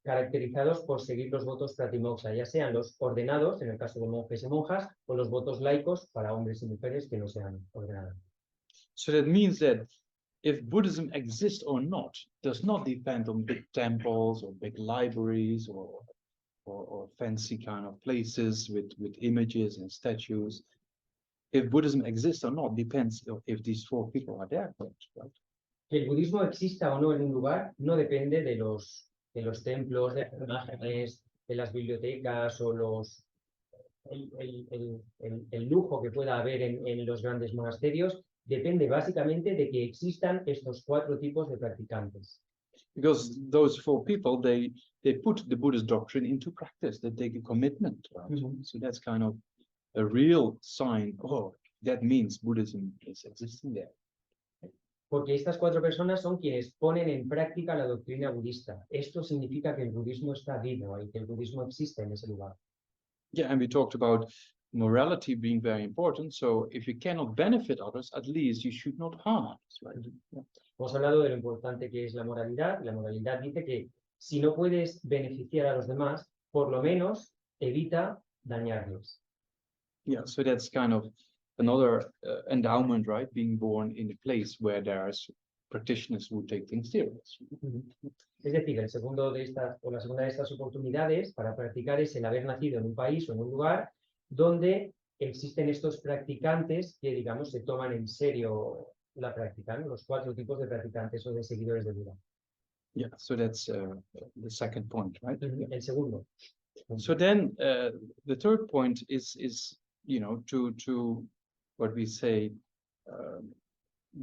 Speaker 1: caracterizados por seguir los votos pratimoksha, ya sean los ordenados, en el caso de monjes y monjas, o los votos laicos para hombres y mujeres que no sean ordenados.
Speaker 2: So that means that if Buddhism exists or not does not depend on big temples or big libraries or fancy kind of places with images and statues. If Buddhism exists or not depends if these 4 people are there, right?
Speaker 1: Que el budismo exista o no en un lugar no depende de los templos, de las imágenes, de las bibliotecas o el lujo que pueda haber en los grandes monasterios, depende básicamente de que existan estos 4 tipos de practicantes.
Speaker 2: Because those 4 people, they put the Buddhist doctrine into practice. They take a commitment, right? So that's kind of a real sign. Oh, that means Buddhism is existing there.
Speaker 1: Porque estas 4 personas son quienes ponen en práctica la doctrina budista. Esto significa que el budismo está vivo y que el budismo existe en ese lugar.
Speaker 2: Yeah, and we talked about morality being very important. So if you cannot benefit others, at least you should not harm others, right? Yeah.
Speaker 1: Hemos hablado de lo importante que es la moralidad. La moralidad dice que si no puedes beneficiar a los demás, por lo menos evita dañarlos.
Speaker 2: Yeah, so that's kind of another endowment, right? Being born in a place where there's practitioners who take things serious.
Speaker 1: Es decir, el segundo de estas, o la segunda de estas oportunidades para practicar es el haber nacido en un país o en un lugar donde existen estos practicantes que, digamos, se toman en serio la práctica, ¿no? Los 4 tipos de practicantes o de seguidores de Buda.
Speaker 2: Yeah, so that's the second point, right?
Speaker 1: El segundo.
Speaker 2: So then the third point is you know, to what we say,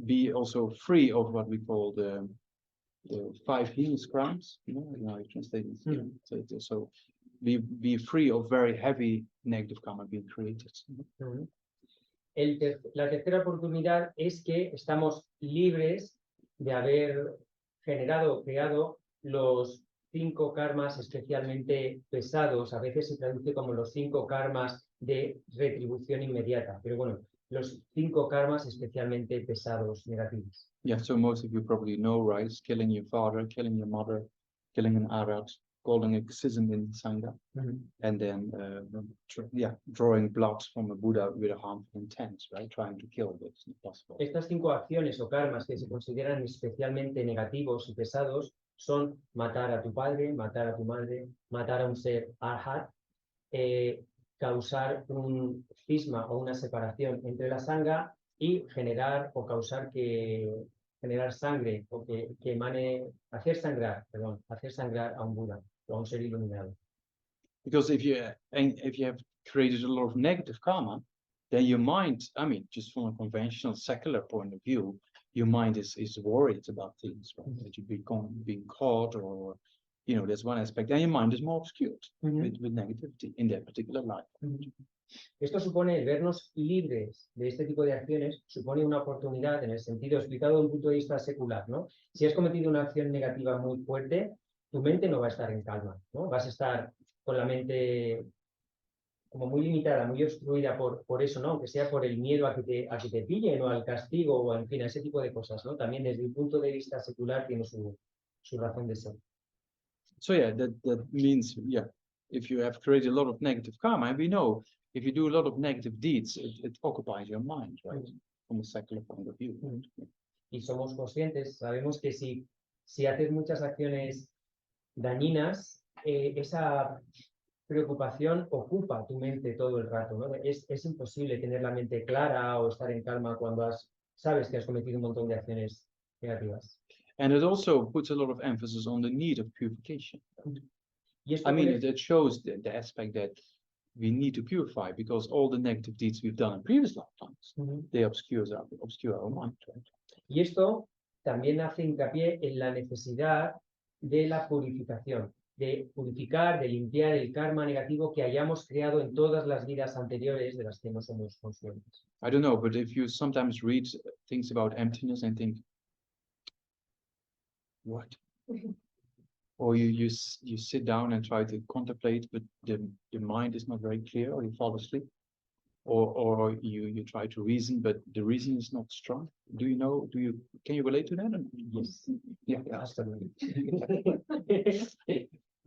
Speaker 2: be also free of what we call the 5 heinous crimes, you know, I translate it. So be free of very heavy negative karma being created.
Speaker 1: La tercera oportunidad es que estamos libres de haber creado los 5 karmas especialmente pesados. A veces se traduce como los 5 karmas de retribución inmediata, pero bueno, los 5 karmas especialmente pesados, negativos.
Speaker 2: Yeah, so most of you probably know, right? Killing your father, killing your mother, killing an arat, calling a schism in Sangha, and then drawing blood from a Buddha with a harmful intent, right? Trying to kill, but it's not possible.
Speaker 1: Estas 5 acciones o karmas que se consideran especialmente negativos y pesados son matar a tu padre, matar a tu madre, matar a un ser arhat, causar un cisma o una separación entre la sangha y generar o causar generar sangre o que emane, hacer sangrar a un Buda o a un ser iluminado.
Speaker 2: Because if you have created a lot of negative karma, then your mind, I mean, just from a conventional secular point of view, your mind is worried about things, right? That you being caught, or you know, that's one aspect, and your mind is more obscured with negativity in that particular life.
Speaker 1: Esto supone, el vernos libres de este tipo de acciones, supone una oportunidad en el sentido explicado desde un punto de vista secular, ¿no? Si has cometido una acción negativa muy fuerte, tu mente no va a estar en calma, ¿no? Vas a estar con la mente como muy limitada, muy obstruida por eso, ¿no? Aunque sea por el miedo a que te pillen o al castigo o en fin, a ese tipo de cosas, ¿no? También desde el punto de vista secular tiene su razón de ser.
Speaker 2: So yeah, that means, yeah, if you have created a lot of negative karma, and we know if you do a lot of negative deeds, it occupies your mind, right? From a secular point of view.
Speaker 1: Y somos conscientes, sabemos que si haces muchas acciones dañinas, esa preocupación ocupa tu mente todo el rato, ¿no? Es imposible tener la mente clara o estar en calma cuando sabes que has cometido un montón de acciones negativas.
Speaker 2: And it also puts a lot of emphasis on the need of purification.
Speaker 1: Y esto
Speaker 2: I mean, it shows the aspect that we need to purify, because all the negative deeds we've done in previous lifetimes, they obscure our mind, right?
Speaker 1: Y esto también hace hincapié en la necesidad de la purificación, de purificar, de limpiar el karma negativo que hayamos creado en todas las vidas anteriores de las que no somos conscientes.
Speaker 2: I don't know, but if you sometimes read things about emptiness and think, what? Or you sit down and try to contemplate, but the mind is not very clear, or you fall asleep, or you try to reason, but the reason is not strong. Can you relate to that?
Speaker 1: Yes.
Speaker 2: Yeah.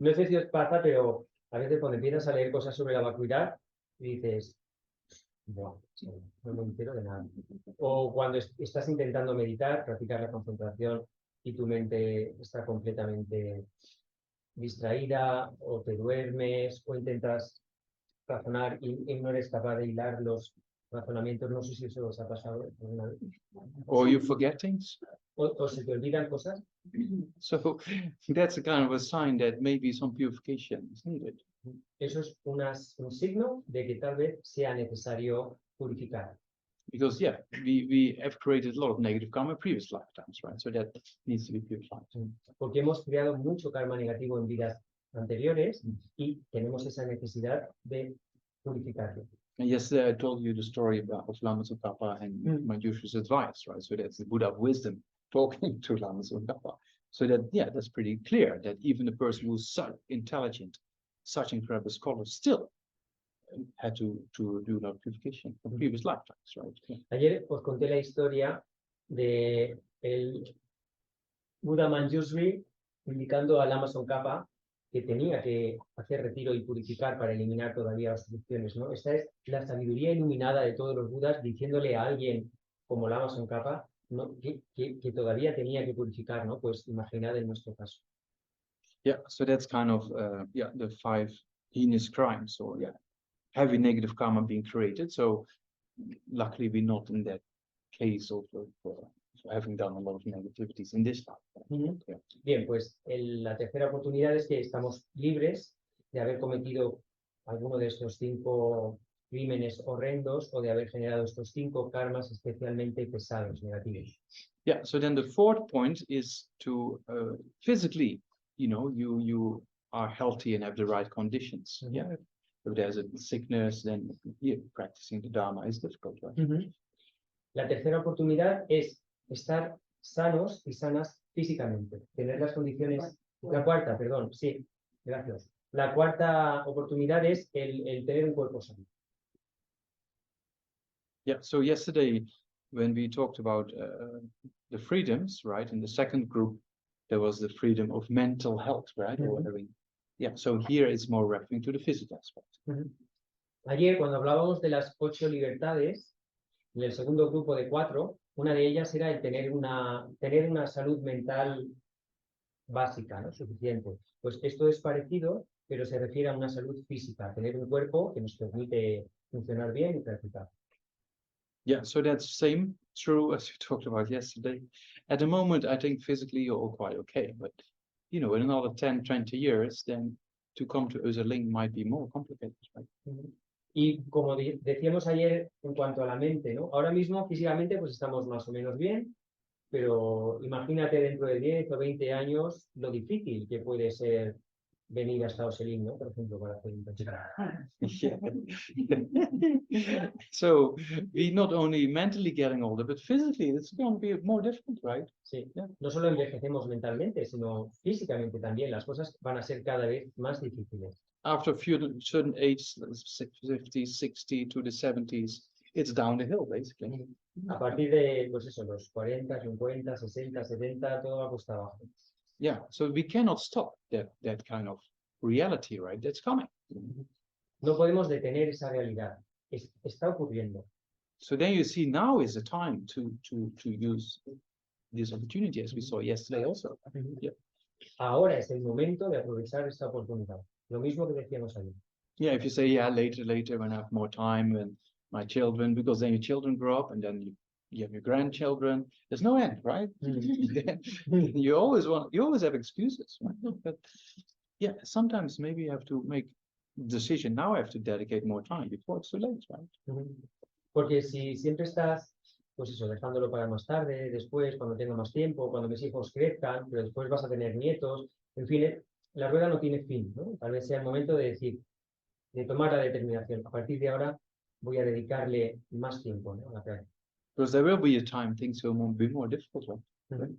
Speaker 1: No sé si os pasa, pero a veces cuando empiezas a leer cosas sobre la vacuidad, dices, no me entero de nada. O cuando estás intentando meditar, practicar la concentración y tu mente está completamente distraída, o te duermes, o intentas razonar y no eres capaz de hilar los razonamientos. No sé si eso os ha pasado alguna vez.
Speaker 2: Or you forget things.
Speaker 1: O se te olvidan cosas.
Speaker 2: So that's a kind of a sign that maybe some purification is needed.
Speaker 1: Eso es un signo de que tal vez sea necesario purificar.
Speaker 2: Because yeah, we have created a lot of negative karma in previous lifetimes, right? So that needs to be purified.
Speaker 1: Porque hemos creado mucho karma negativo en vidas anteriores y tenemos esa necesidad de purificarlo.
Speaker 2: And yesterday I told you the story about of Lama Tsongkhapa and Manjushu's advice, right? So that's the Buddha of wisdom talking to Lama Tsongkhapa. So that, yeah, that's pretty clear that even a person who's so intelligent, such incredible scholar, still had to do a lot of purification from previous lifetimes, right? Yeah.
Speaker 1: Ayer os conté la historia de el Buda Manjushri indicando a Lama Tsongkhapa que tenía que hacer retiro y purificar para eliminar todavía obstrucciones, ¿no? Esta es la sabiduría iluminada de todos los Budas diciéndole a alguien como Lama Tsongkhapa, ¿no? que todavía tenía que purificar, ¿no? Pues imaginad en nuestro caso.
Speaker 2: Yeah, so that's kind of yeah, the 5 heinous crimes, or yeah, heavy negative karma being created. So luckily we're not in that case of having done a lot of negativities in this life. Yeah.
Speaker 1: Bien, pues la tercera oportunidad es que estamos libres de haber cometido alguno de estos 5 crímenes horrendos o de haber generado estos 5 karmas especialmente pesados, negativos.
Speaker 2: Yeah, so then the 4th point is to physically, you know, you are healthy and have the right conditions. Yeah, if there's a sickness, then yeah, practicing the Dharma is difficult, right?
Speaker 1: La tercera oportunidad es estar sanos y sanas físicamente, tener las condiciones. La cuarta, perdón, sí, gracias. La cuarta oportunidad es el tener un cuerpo sano.
Speaker 2: Yeah, so yesterday when we talked about the freedoms, right, in the second group, there was the freedom of mental health, right? Or having, yeah, so here it's more referring to the physical aspect.
Speaker 1: Ayer, cuando hablábamos de las 8 libertades, en el segundo grupo de 4, una de ellas era el tener una salud mental básica, ¿no? Suficiente. Pues esto es parecido, pero se refiere a una salud física, tener un cuerpo que nos permite funcionar bien y practicar.
Speaker 2: Yeah, so that's same true as we talked about yesterday. At the moment, I think physically you're all quite okay, but you know, in another 10, 20 years, then to come to Oseling might be more complicated, right?
Speaker 1: Y como decíamos ayer en cuanto a la mente, ¿no? Ahora mismo físicamente pues estamos más o menos bien, pero imagínate dentro de 10 o 20 años lo difícil que puede ser venir hasta Oseling, ¿no? Por ejemplo, para hacer un practicar.
Speaker 2: So we not only mentally getting older, but physically it's going to be more difficult, right?
Speaker 1: Sí, no solo envejecemos mentalmente, sino físicamente también. Las cosas van a ser cada vez más difíciles.
Speaker 2: After a few certain age, 50, 60 to the 70s, it's down the hill, basically.
Speaker 1: A partir de, pues eso, los 40, 50, 60, 70, todo va cuesta abajo.
Speaker 2: Yeah, so we cannot stop that kind of reality, right? That's coming.
Speaker 1: No podemos detener esa realidad. Está ocurriendo.
Speaker 2: So then you see now is the time to use this opportunity, as we saw yesterday also. Yeah.
Speaker 1: Ahora es el momento de aprovechar esta oportunidad. Lo mismo que decíamos ayer.
Speaker 2: Yeah, if you say, yeah, later, when I have more time and my children, because then your children grow up and then you have your grandchildren, there's no end, right? you always have excuses, right? But yeah, sometimes maybe you have to make decision. Now I have to dedicate more time before it's too late, right?
Speaker 1: Porque si siempre estás, pues eso, dejándolo para más tarde, después, cuando tenga más tiempo, cuando mis hijos crezcan, pero después vas a tener nietos, en fin, la rueda no tiene fin, ¿no? Tal vez sea el momento de decir, de tomar la determinación. A partir de ahora voy a dedicarle más tiempo, ¿no? A la práctica.
Speaker 2: Because there will be a time things will be more difficult, right?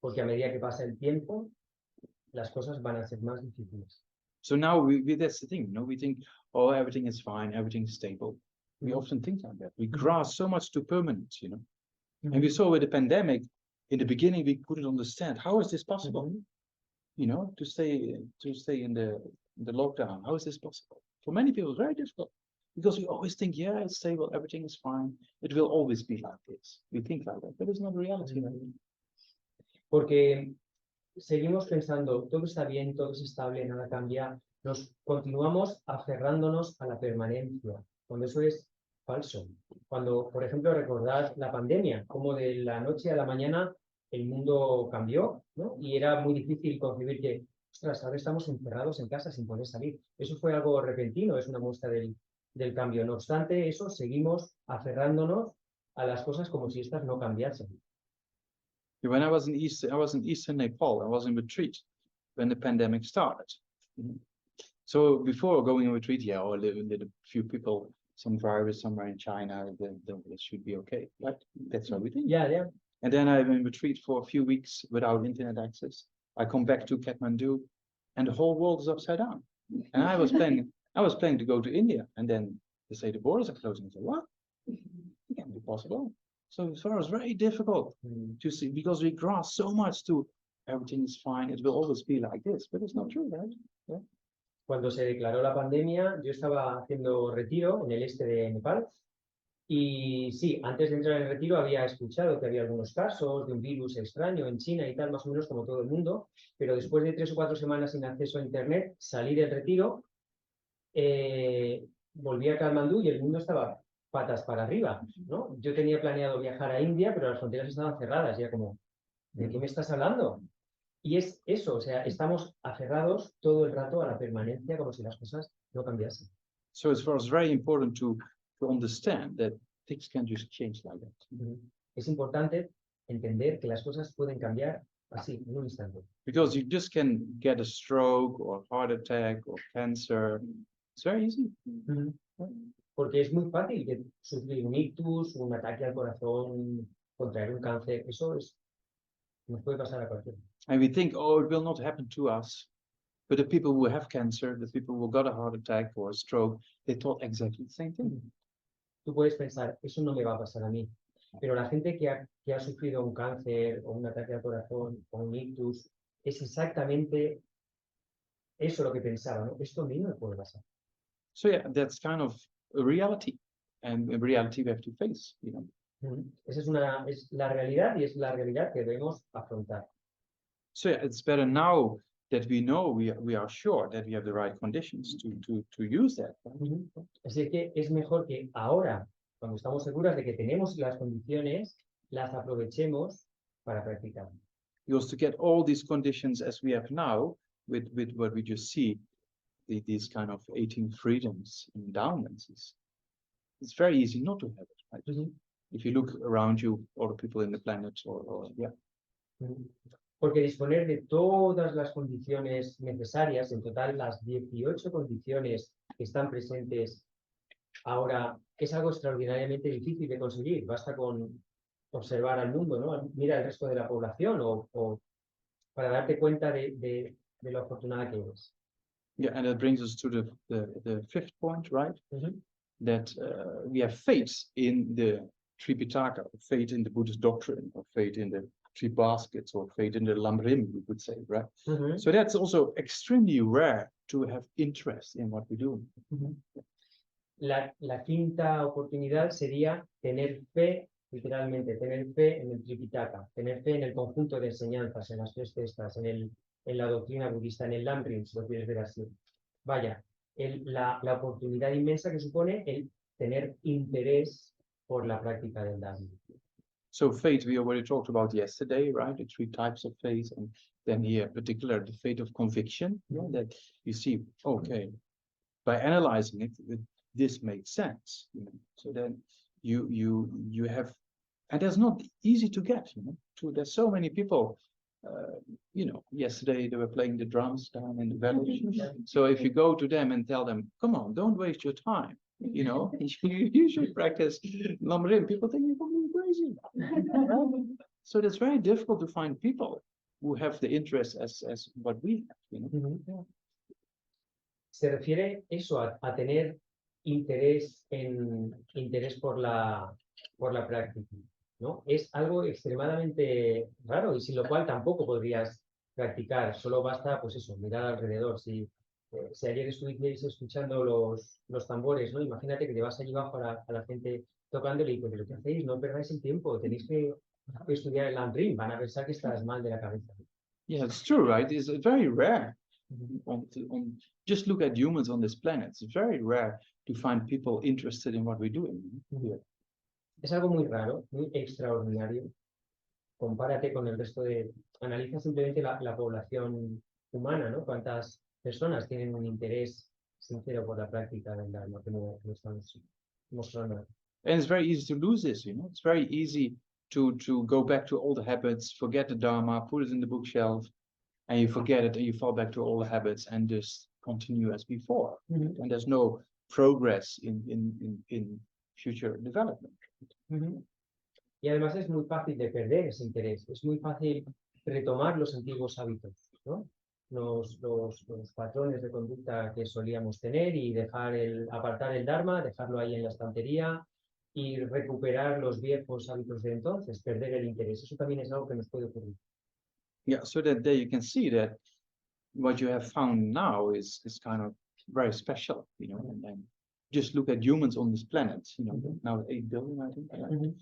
Speaker 1: Porque a medida que pasa el tiempo, las cosas van a ser más difíciles.
Speaker 2: So now that's the thing, you know, we think, oh, everything is fine, everything is stable. We often think like that. We grasp so much to permanence, you know. And we saw with the pandemic, in the beginning, we couldn't understand how is this possible, you know, to stay in the lockdown. How is this possible? For many people, it's very difficult because we always think, yeah, it's stable, everything is fine. It will always be like this. We think like that, but it's not reality.
Speaker 1: Porque seguimos pensando, todo está bien, todo es estable, nada cambia. Nos continuamos aferrándonos a la permanencia, cuando eso es falso. Cuando, por ejemplo, recordad la pandemia, como de la noche a la mañana el mundo cambió, ¿no? Y era muy difícil concebir que, ostras, ahora estamos encerrados en casa sin poder salir. Eso fue algo repentino, es una muestra del cambio. No obstante, eso seguimos aferrándonos a las cosas como si estas no cambiasen.
Speaker 2: When I was in eastern Nepal. I was in retreat when the pandemic started. So before going in retreat, yeah, or a few people, some virus somewhere in China, then it should be okay. But that's what we did.
Speaker 1: Yeah, yeah.
Speaker 2: And then I'm in retreat for a few weeks without internet access. I come back to Kathmandu, and the whole world is upside down. And I was planning to go to India, and then they say the borders are closing. I said, what? It can't be possible. So for us, very difficult to see, because we grasp so much to everything is fine. It will always be like this, but it's not true, right? Yeah.
Speaker 1: Cuando se declaró la pandemia, yo estaba haciendo retiro en el este de Nepal. Y sí, antes de entrar en el retiro había escuchado que había algunos casos de un virus extraño en China y tal, más o menos como todo el mundo, pero después de 3 o 4 semanas sin acceso a Internet, salí del retiro, volví a Kathmandú y el mundo estaba patas para arriba, ¿no? Yo tenía planeado viajar a India, pero las fronteras estaban cerradas, y era como, ¿de qué me estás hablando? Y es eso, o sea, estamos aferrados todo el rato a la permanencia como si las cosas no cambiasen.
Speaker 2: So it's for us very important to understand that things can just change like that.
Speaker 1: Es importante entender que las cosas pueden cambiar así, en un instante.
Speaker 2: Because you just can get a stroke or heart attack or cancer. It's very easy.
Speaker 1: Porque es muy fácil que sufrir un ictus, un ataque al corazón, contraer un cáncer, eso nos puede pasar a cualquiera.
Speaker 2: And we think, oh, it will not happen to us. But the people who have cancer, the people who got a heart attack or a stroke, they thought exactly the same thing.
Speaker 1: Tú puedes pensar, eso no me va a pasar a mí. Pero la gente que ha sufrido un cáncer o un ataque al corazón o un ictus, es exactamente eso lo que pensaba, ¿no? Esto a mí no me puede pasar.
Speaker 2: So yeah, that's kind of a reality. And in reality we have to face, you know.
Speaker 1: Esa es la realidad, y es la realidad que debemos afrontar.
Speaker 2: So yeah, it's better now that we know we are sure that we have the right conditions to use that.
Speaker 1: Así que es mejor que ahora, cuando estamos seguros de que tenemos las condiciones, las aprovechemos para practicar.
Speaker 2: Because to get all these conditions as we have now, with what we just see, these kind of 18 freedoms and endowments, it's very easy not to have it, right? If you look around you, all the people in the planet, or yeah.
Speaker 1: Porque disponer de todas las condiciones necesarias, en total las 18 condiciones que están presentes ahora, es algo extraordinariamente difícil de conseguir. Basta con observar al mundo, ¿no? Mira el resto de la población o para darte cuenta de lo afortunada que eres.
Speaker 2: Yeah, and that brings us to the fifth point, right? That we have faith in the Tripitaka, faith in the Buddhist doctrine, or faith in the 3 baskets, or faith in the Lamrim, we could say, right? So that's also extremely rare to have interest in what we do.
Speaker 1: La quinta oportunidad sería tener fe, literalmente, tener fe en el Tripitaka, tener fe en el conjunto de enseñanzas, en las 3 cestas, en la doctrina budista, en el Lamrim, si lo quieres ver así. Vaya, la oportunidad inmensa que supone el tener interés por la práctica del Dharma.
Speaker 2: So faith, we already talked about yesterday, right? The 3 types of faith, and then here, in particular, the faith of conviction, that you see, okay, by analyzing it, this makes sense, you know. So then you have, and that's not easy to get, you know. There's so many people, you know, yesterday they were playing the drums down in the village. So if you go to them and tell them, come on, don't waste your time, you know, you should practice Lamrim, people think you're probably crazy. So it's very difficult to find people who have the interest as what we have, you know.
Speaker 1: Se refiere eso a tener interés por la práctica, ¿no? Es algo extremadamente raro y sin lo cual tampoco podrías practicar. Solo basta, pues eso, mirar alrededor. Si ayer estuvierais escuchando los tambores, ¿no? Imagínate que te vas allí abajo a la gente tocando y le dices, ¿pero qué hacéis? No perdáis el tiempo, tenéis que estudiar el Lamrim, van a pensar que estás mal de la cabeza.
Speaker 2: Yeah, it's true, right? It's very rare. Just look at humans on this planet. It's very rare to find people interested in what we're doing.
Speaker 1: Es algo muy raro, muy extraordinario. Compárate con el resto analiza simplemente la población humana, ¿no? Cuántas personas tienen un interés sincero por la práctica del Dharma, que no estamos mostrando.
Speaker 2: And it's very easy to lose this, it's very easy to go back to old habits, forget the Dharma, put it in the bookshelf, and you forget it and you fall back to old habits and just continue as before.
Speaker 1: Ujú,
Speaker 2: And there's no progress in future development.
Speaker 1: ujú. Y además es muy fácil de perder ese interés, es muy fácil retomar los antiguos hábitos, ¿no? Los patrones de conducta que solíamos tener y apartar el Dharma, dejarlo ahí en la estantería y recuperar los viejos hábitos de entonces, perder el interés. Eso también es algo que nos puede ocurrir.
Speaker 2: Yeah, so that there you can see that what you have found now is kind of very special, and then just look at humans on this planet, now 8 billion, I think.
Speaker 1: Ujú,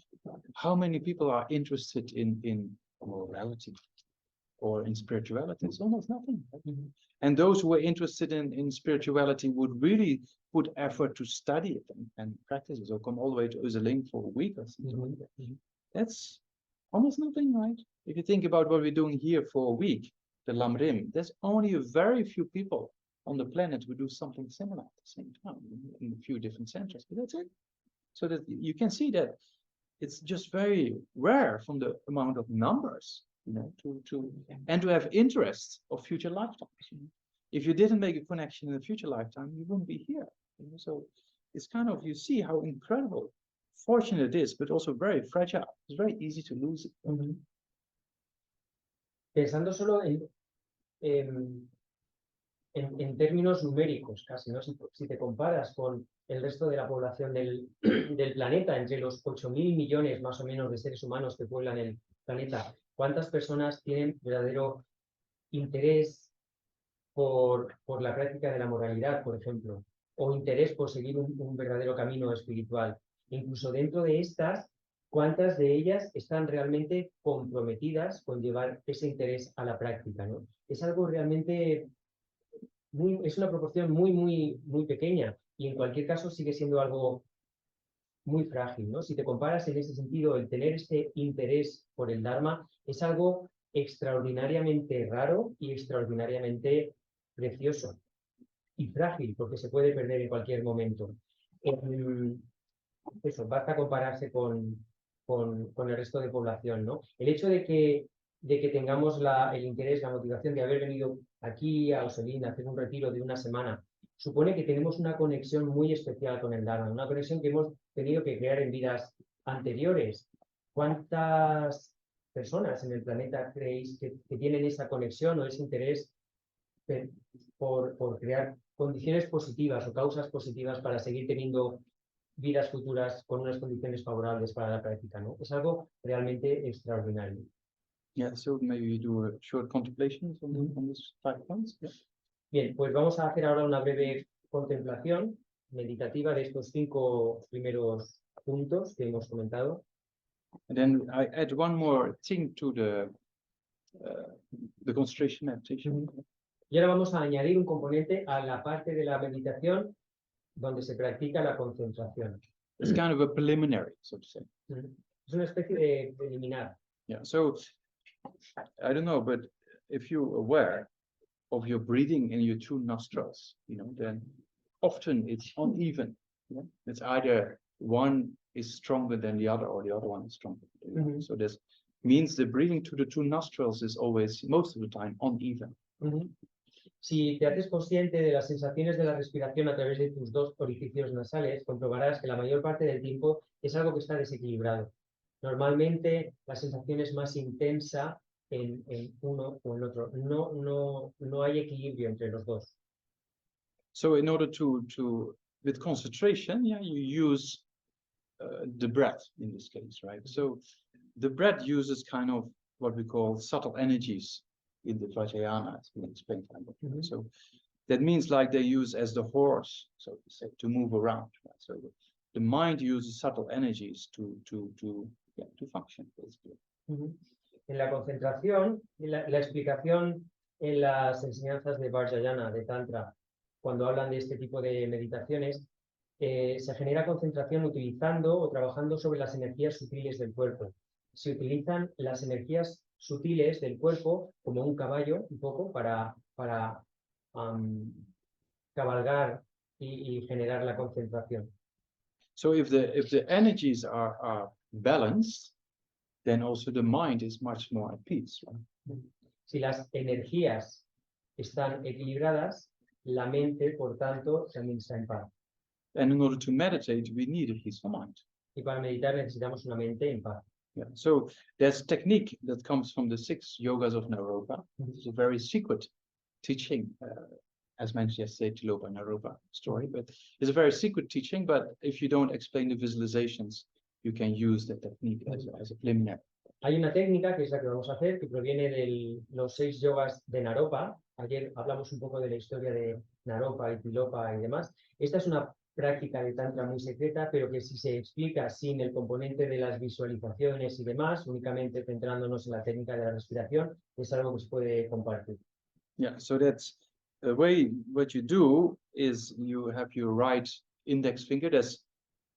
Speaker 2: How many people are interested in morality or in spirituality? It's almost nothing. Right?
Speaker 1: ujú,
Speaker 2: And those who are interested in spirituality would really put effort to study it and practice it, or come all the way to Oseling for a week or something like that.
Speaker 1: ujú.
Speaker 2: That's almost nothing, right? If you think about what we're doing here for a week, the LAM, there's only a very few people on the planet who do something similar at the same time in a few different centers, but that's it. So that you can see that it's just very rare from the amount of numbers, to have interest of future lifetimes. If you didn't make a connection in a future lifetime, you wouldn't be here. So it's kind of, you see how incredible, fortunate it is, but also very fragile. It's very easy to lose it.
Speaker 1: Ujú. Pensando solo en términos numéricos, casi, ¿no? Si te comparas con el resto de la población del planeta, entre los 8.000 millones más o menos de seres humanos que pueblan el planeta, ¿cuántas personas tienen verdadero interés por la práctica de la moralidad, por ejemplo? O interés por seguir un verdadero camino espiritual. Incluso dentro de estas, ¿cuántas de ellas están realmente comprometidas con llevar ese interés a la práctica, ¿no? Es algo realmente es una proporción muy pequeña y en cualquier caso sigue siendo algo muy frágil, ¿no? Si te comparas en ese sentido, el tener este interés por el Dharma es algo extraordinariamente raro y extraordinariamente precioso y frágil porque se puede perder en cualquier momento. Eso, basta compararse con el resto de población, ¿no? El hecho de que tengamos el interés, la motivación de haber venido aquí a Oseling a hacer un retiro de una semana, supone que tenemos una conexión muy especial con el Dharma, una conexión que hemos tenido que crear en vidas anteriores. ¿Cuántas personas en el planeta creéis que tienen esa conexión o ese interés por crear condiciones positivas o causas positivas para seguir teniendo vidas futuras con unas condiciones favorables para la práctica, ¿no? Es algo realmente extraordinario.
Speaker 2: Yeah, so maybe we do a short contemplation on these 5 points. Yeah.
Speaker 1: Bien, pues vamos a hacer ahora una breve contemplación meditativa de estos 5 primeros puntos que hemos comentado.
Speaker 2: And then I add one more thing to the concentration meditation.
Speaker 1: Y ahora vamos a añadir un componente a la parte de la meditación donde se practica la concentración.
Speaker 2: It's kind of a preliminary, so to say.
Speaker 1: Es una especie de preliminar.
Speaker 2: Yeah, so I don't know, but if you're aware of your breathing in your 2 nostrils, then often it's uneven. It's either one is stronger than the other or the other one is stronger than the other. So this means the breathing to the 2 nostrils is always, most of the time, uneven.
Speaker 1: Si te haces consciente de las sensaciones de la respiración a través de tus 2 orificios nasales, comprobarás que la mayor parte del tiempo es algo que está desequilibrado. Normalmente la sensación es más intensa en uno o en otro. No hay equilibrio entre los dos.
Speaker 2: So in order with concentration, you use the breath in this case, right? So the breath uses kind of what we call subtle energies in the Vajrayana, as we explained. So that means like they use as the horse, so to say, to move around. Right? So the mind uses subtle energies to function, basically.
Speaker 1: En la concentración, la explicación en las enseñanzas de Vajrayana, de Tantra, cuando hablan de este tipo de meditaciones, se genera concentración utilizando o trabajando sobre las energías sutiles del cuerpo. Se utilizan las energías sutiles del cuerpo como un caballo, un poco, para cabalgar y generar la concentración.
Speaker 2: So if the energies are balanced, then also the mind is much more at peace. Right?
Speaker 1: Si las energías están equilibradas, la mente, por tanto, también está en paz.
Speaker 2: And in order to meditate, we need a peaceful mind.
Speaker 1: Y para meditar necesitamos una mente en paz.
Speaker 2: Yeah. So there's a technique that comes from the 6 yogas of Naropa. It's a very secret teaching, as mentioned yesterday, Tilopa Naropa story, but it's a very secret teaching. But if you don't explain the visualizations, you can use that technique as a preliminary.
Speaker 1: Hay una técnica que es la que vamos a hacer, que proviene de los 6 yogas de Naropa. Ayer hablamos un poco de la historia de Naropa y Tilopa y demás. Esta es una práctica de tantra muy secreta, pero que si se explica sin el componente de las visualizaciones y demás, únicamente centrándonos en la técnica de la respiración, es algo que se puede compartir.
Speaker 2: Yeah, so that's the way. What you do is you have your right index finger. There's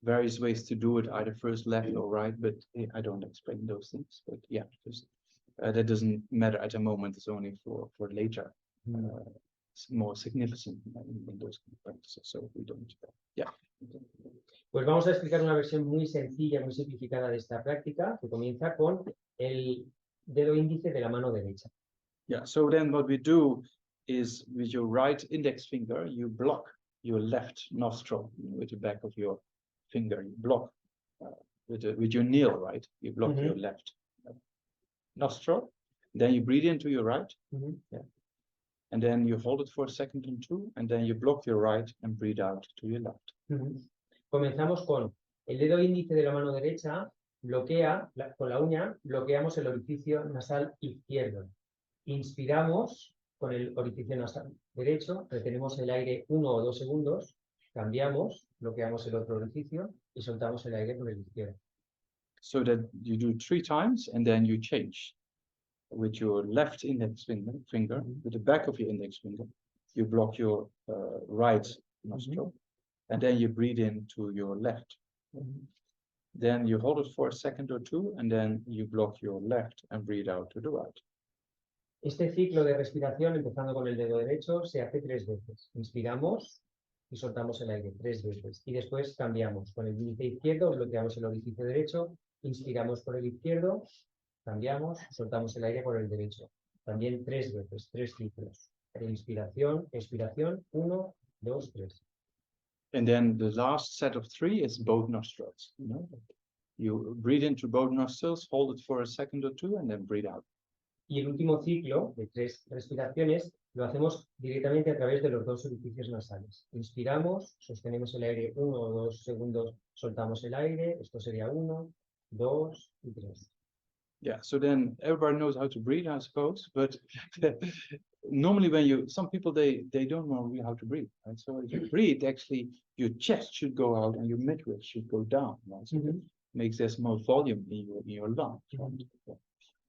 Speaker 2: various ways to do it, either first left or right, but I don't explain those things. But yeah, just, that doesn't matter at the moment. It's only for later. It's more significant in those practices. So we don't. Yeah.
Speaker 1: Pues vamos a explicar una versión muy sencilla, muy simplificada de esta práctica, que comienza con el dedo índice de la mano derecha.
Speaker 2: Yeah. So then what we do is with your right index finger, you block your left nostril with the back of your finger. You block with your nail, right? You block your left nostril. Then you breathe into your right. Yeah. And then you hold it for a second or two, and then you block your right and breathe out to your left.
Speaker 1: Comenzamos con el dedo índice de la mano derecha, bloquea, con la uña, bloqueamos el orificio nasal izquierdo. Inspiramos con el orificio nasal derecho, retenemos el aire 1 o 2 segundos, cambiamos, bloqueamos el otro orificio y soltamos el aire por el izquierdo.
Speaker 2: So that you do 3 times, and then you change. With your left index finger, with the back of your index finger, you block your right nostril, and then you breathe into your left. Then you hold it for a second or two, and then you block your left and breathe out to the right.
Speaker 1: Este ciclo de respiración, empezando con el dedo derecho, se hace 3 veces. Inspiramos y soltamos el aire 3 veces. Y después cambiamos. Con el índice izquierdo bloqueamos el orificio derecho, inspiramos por el izquierdo, cambiamos, soltamos el aire por el derecho. También 3 veces, 3 ciclos. Inspiración, expiración, 1, 2, 3.
Speaker 2: And then the last set of 3 is both nostrils. You breathe into both nostrils, hold it for a second or two, and then breathe out.
Speaker 1: Y el último ciclo de 3 respiraciones lo hacemos directamente a través de los 2 orificios nasales. Inspiramos, sostenemos el aire 1 o 2 segundos, soltamos el aire. Esto sería 1, 2 y 3.
Speaker 2: Yeah, so then everybody knows how to breathe, I suppose, but normally when some people, they don't know how to breathe, right? So if you breathe, actually your chest should go out and your midriff should go down, right? So that makes there's more volume in your lungs, right? Yeah.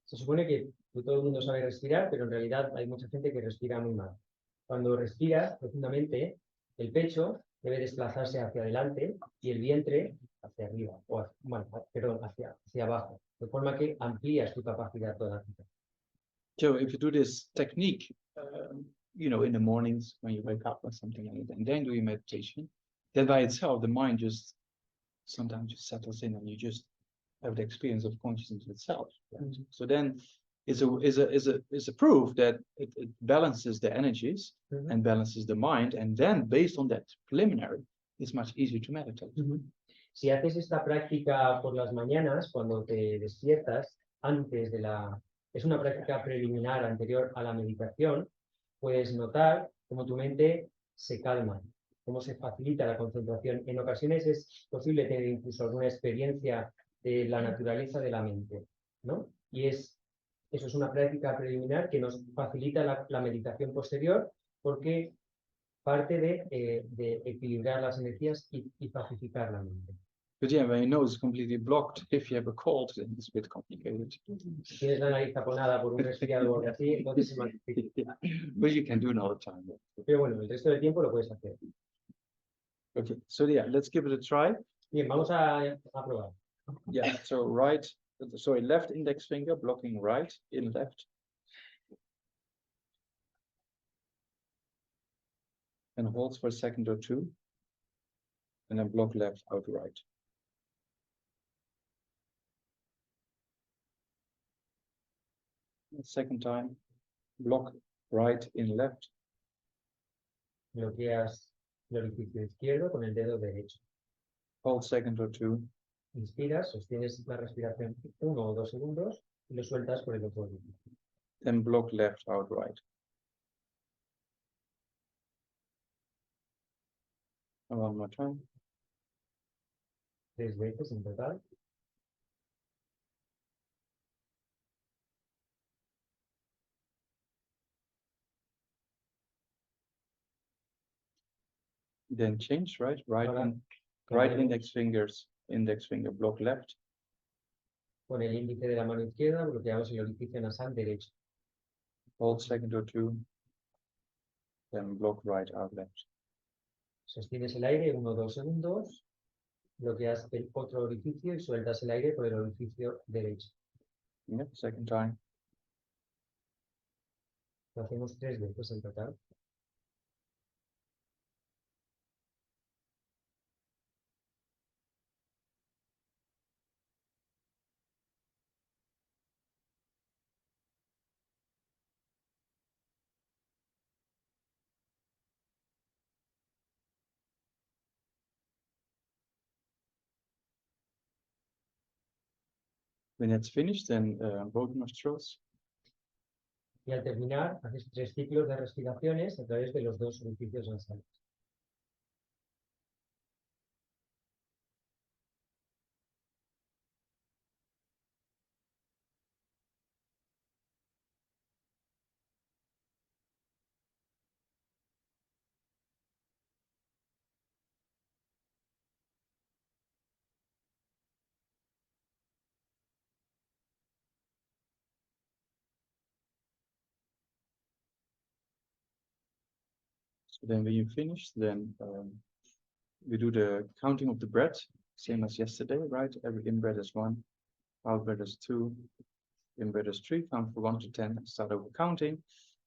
Speaker 1: Se supone que todo el mundo sabe respirar, pero en realidad hay mucha gente que respira muy mal. Cuando respiras profundamente, el pecho debe desplazarse hacia adelante y el vientre hacia arriba, o hacia abajo, de forma que amplías tu capacidad torácica.
Speaker 2: So if you do this technique, in the mornings when you wake up or something like that, and then do your meditation, then by itself the mind just sometimes just settles in, and you just have the experience of consciousness itself. Right? So then is a proof that it balances the energies and balances the mind, and then based on that preliminary, it's much easier to meditate.
Speaker 1: Si haces esta práctica por las mañanas, cuando te despiertas, es una práctica preliminar anterior a la meditación, puedes notar cómo tu mente se calma, cómo se facilita la concentración. En ocasiones es posible tener incluso alguna experiencia de la naturaleza de la mente, ¿no? Y eso es una práctica preliminar que nos facilita la meditación posterior, porque parte de equilibrar las energías y pacificar la mente.
Speaker 2: But yeah, when your nose is completely blocked, if you have a cold, then it's a bit complicated.
Speaker 1: Si tienes la nariz taponada por un resfriado o algo así, entonces es más difícil.
Speaker 2: But you can do it all the time.
Speaker 1: Pero bueno, el resto del tiempo lo puedes hacer.
Speaker 2: Okay, so yeah, let's give it a try.
Speaker 1: Bien, vamos a probar.
Speaker 2: Yeah, so left index finger blocking right, in left. And holds for a second or two. and then block left out right. The second time, block right in left.
Speaker 1: Bloqueas el orificio izquierdo con el dedo derecho.
Speaker 2: Hold second or two.
Speaker 1: Inspiras, sostienes la respiración 1 o 2 segundos y lo sueltas por el otro orificio.
Speaker 2: Then block left out right. And one more time.
Speaker 1: 3 veces en total.
Speaker 2: Then change, right?
Speaker 1: Ahora,
Speaker 2: Right
Speaker 1: cambiamos.
Speaker 2: index finger block left.
Speaker 1: Con el índice de la mano izquierda bloqueamos el orificio nasal derecho.
Speaker 2: Hold second or two. Then block right out left.
Speaker 1: Sostienes el aire 1 o 2 segundos, bloqueas el otro orificio y sueltas el aire por el orificio derecho.
Speaker 2: Yep, second time.
Speaker 1: Lo hacemos 3 veces en total.
Speaker 2: When it's finished, then both nostrils.
Speaker 1: Y al terminar, haces 3 ciclos de respiraciones a través de los 2 orificios nasales.
Speaker 2: So then when you finish, then we do the counting of the breath, same as yesterday, right? Every in-breath is 1, out-breath is 2, in-breath is 3, count from 1 to 10, start over counting,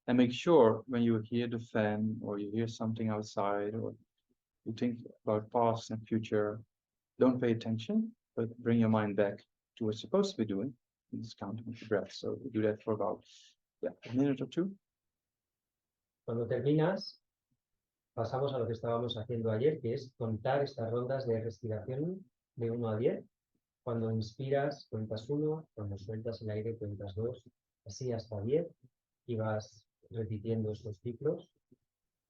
Speaker 2: and make sure when you hear the fan or you hear something outside or you think about past and future, don't pay attention, but bring your mind back to what you're supposed to be doing in this counting of the breath. So we do that for about a minute or 2.
Speaker 1: Cuando terminas, pasamos a lo que estábamos haciendo ayer, que es contar estas rondas de respiración de 1 a 10. Cuando inspiras, cuentas 1, cuando sueltas el aire, cuentas 2, así hasta 10, y vas repitiendo estos ciclos.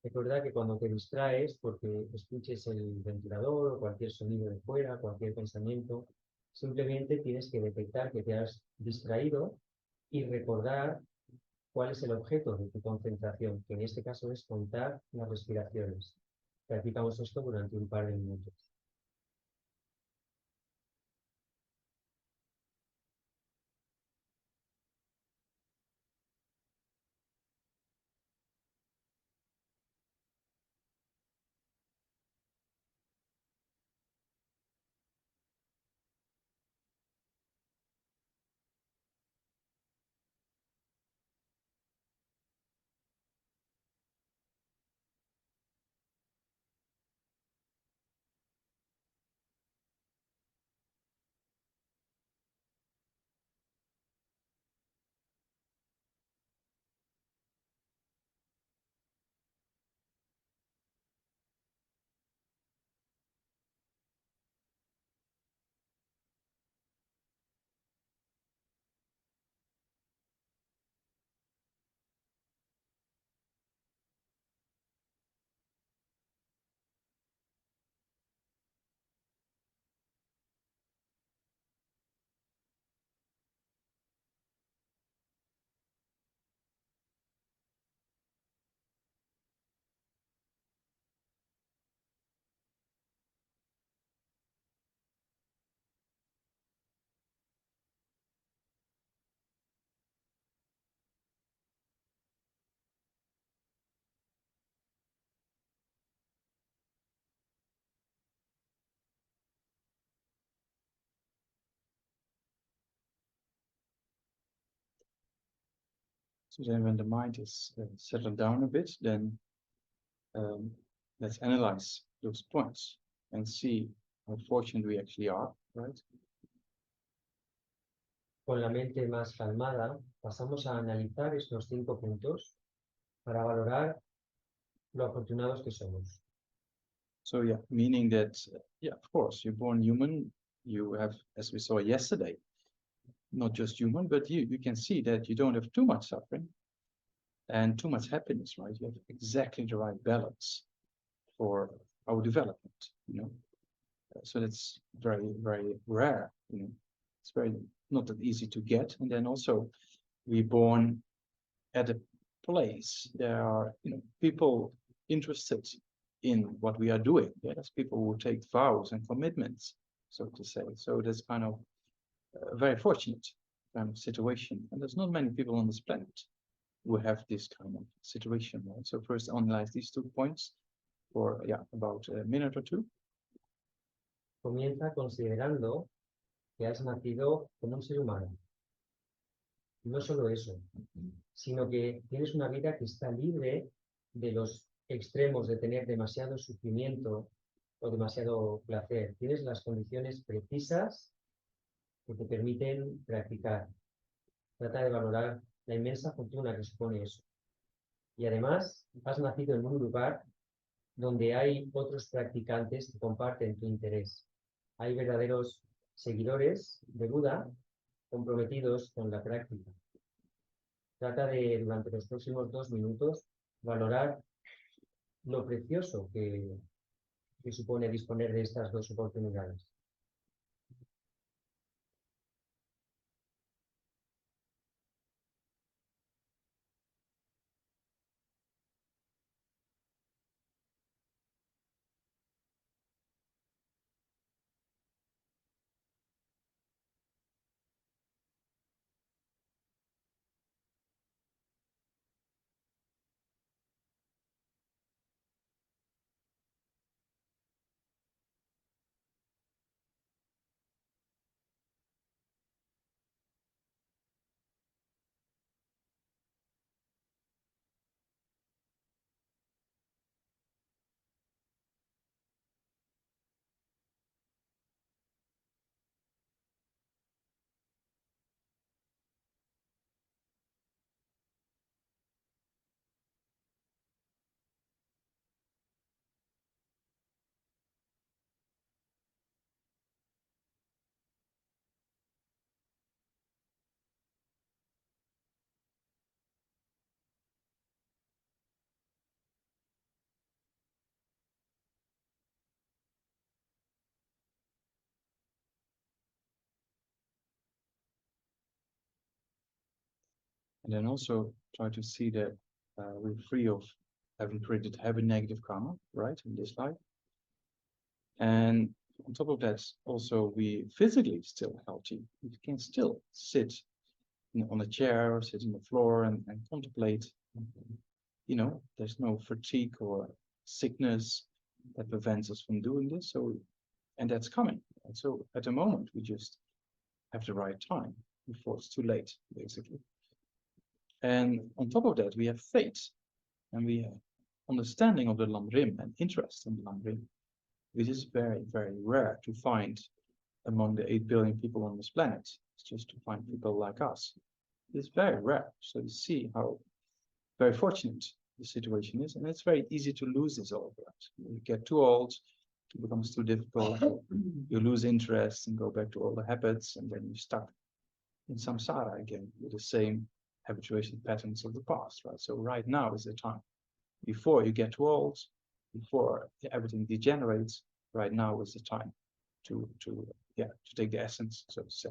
Speaker 1: Recuerda que cuando te distraes, porque escuches el ventilador o cualquier sonido de fuera, cualquier pensamiento, simplemente tienes que detectar que te has distraído y recordar cuál es el objeto de tu concentración, que en este caso es contar las respiraciones. Practicamos esto durante un par de minutos.
Speaker 2: So then when the mind is settled down a bit, then let's analyze those points. and see how fortunate we actually are, right?
Speaker 1: Con la mente más calmada, pasamos a analizar estos 5 puntos para valorar lo afortunados que somos.
Speaker 2: So yeah, meaning that, yeah, of course, you're born human, you have, as we saw yesterday, not just human, but you can see that you don't have too much suffering and too much happiness, right? You have exactly the right balance for our development, you know. So that's very, very rare, you know. It's very not that easy to get. And then also we're born at a place there are, you know, people interested in what we are doing. Yeah, there's people who take vows and commitments, so to say. So that's kind of very fortunate kind of situation. And there's not many people on this planet who have this kind of situation, right? So first analyze these 2 points for, yeah, about a minute or two.
Speaker 1: Comienza considerando que has nacido como un ser humano. No solo eso, sino que tienes una vida que está libre de los extremos de tener demasiado sufrimiento o demasiado placer. Tienes las condiciones precisas que te permiten practicar. Trata de valorar la inmensa fortuna que supone eso. Y además, has nacido en un lugar donde hay otros practicantes que comparten tu interés. Hay verdaderos seguidores de Buda comprometidos con la práctica. Trata de, durante los próximos 2 minutos, valorar lo precioso que supone disponer de estas 2 oportunidades.
Speaker 2: And then also try to see that we're free of having created heavy negative karma, right, in this life. And on top of that, also we physically still healthy. We can still sit on a chair or sit on the floor and contemplate. You know, there's no fatigue or sickness that prevents us from doing this. So, and that's coming. And so at the moment, we just have the right time before it's too late, basically. And on top of that, we have faith and we have understanding of the LAM and interest in the LAM, which is very, very rare to find among the 8 billion people on this planet. It's just to find people like us. It's very rare. So you see how very fortunate the situation is. And it's very easy to lose this all. You get too old, it becomes too difficult, you lose interest and go back to all the habits, and then you're stuck in samsara again with the same habituation patterns of the past, right? So right now is the time. Before you get too old, before everything degenerates, right now is the time to take the essence, so to say.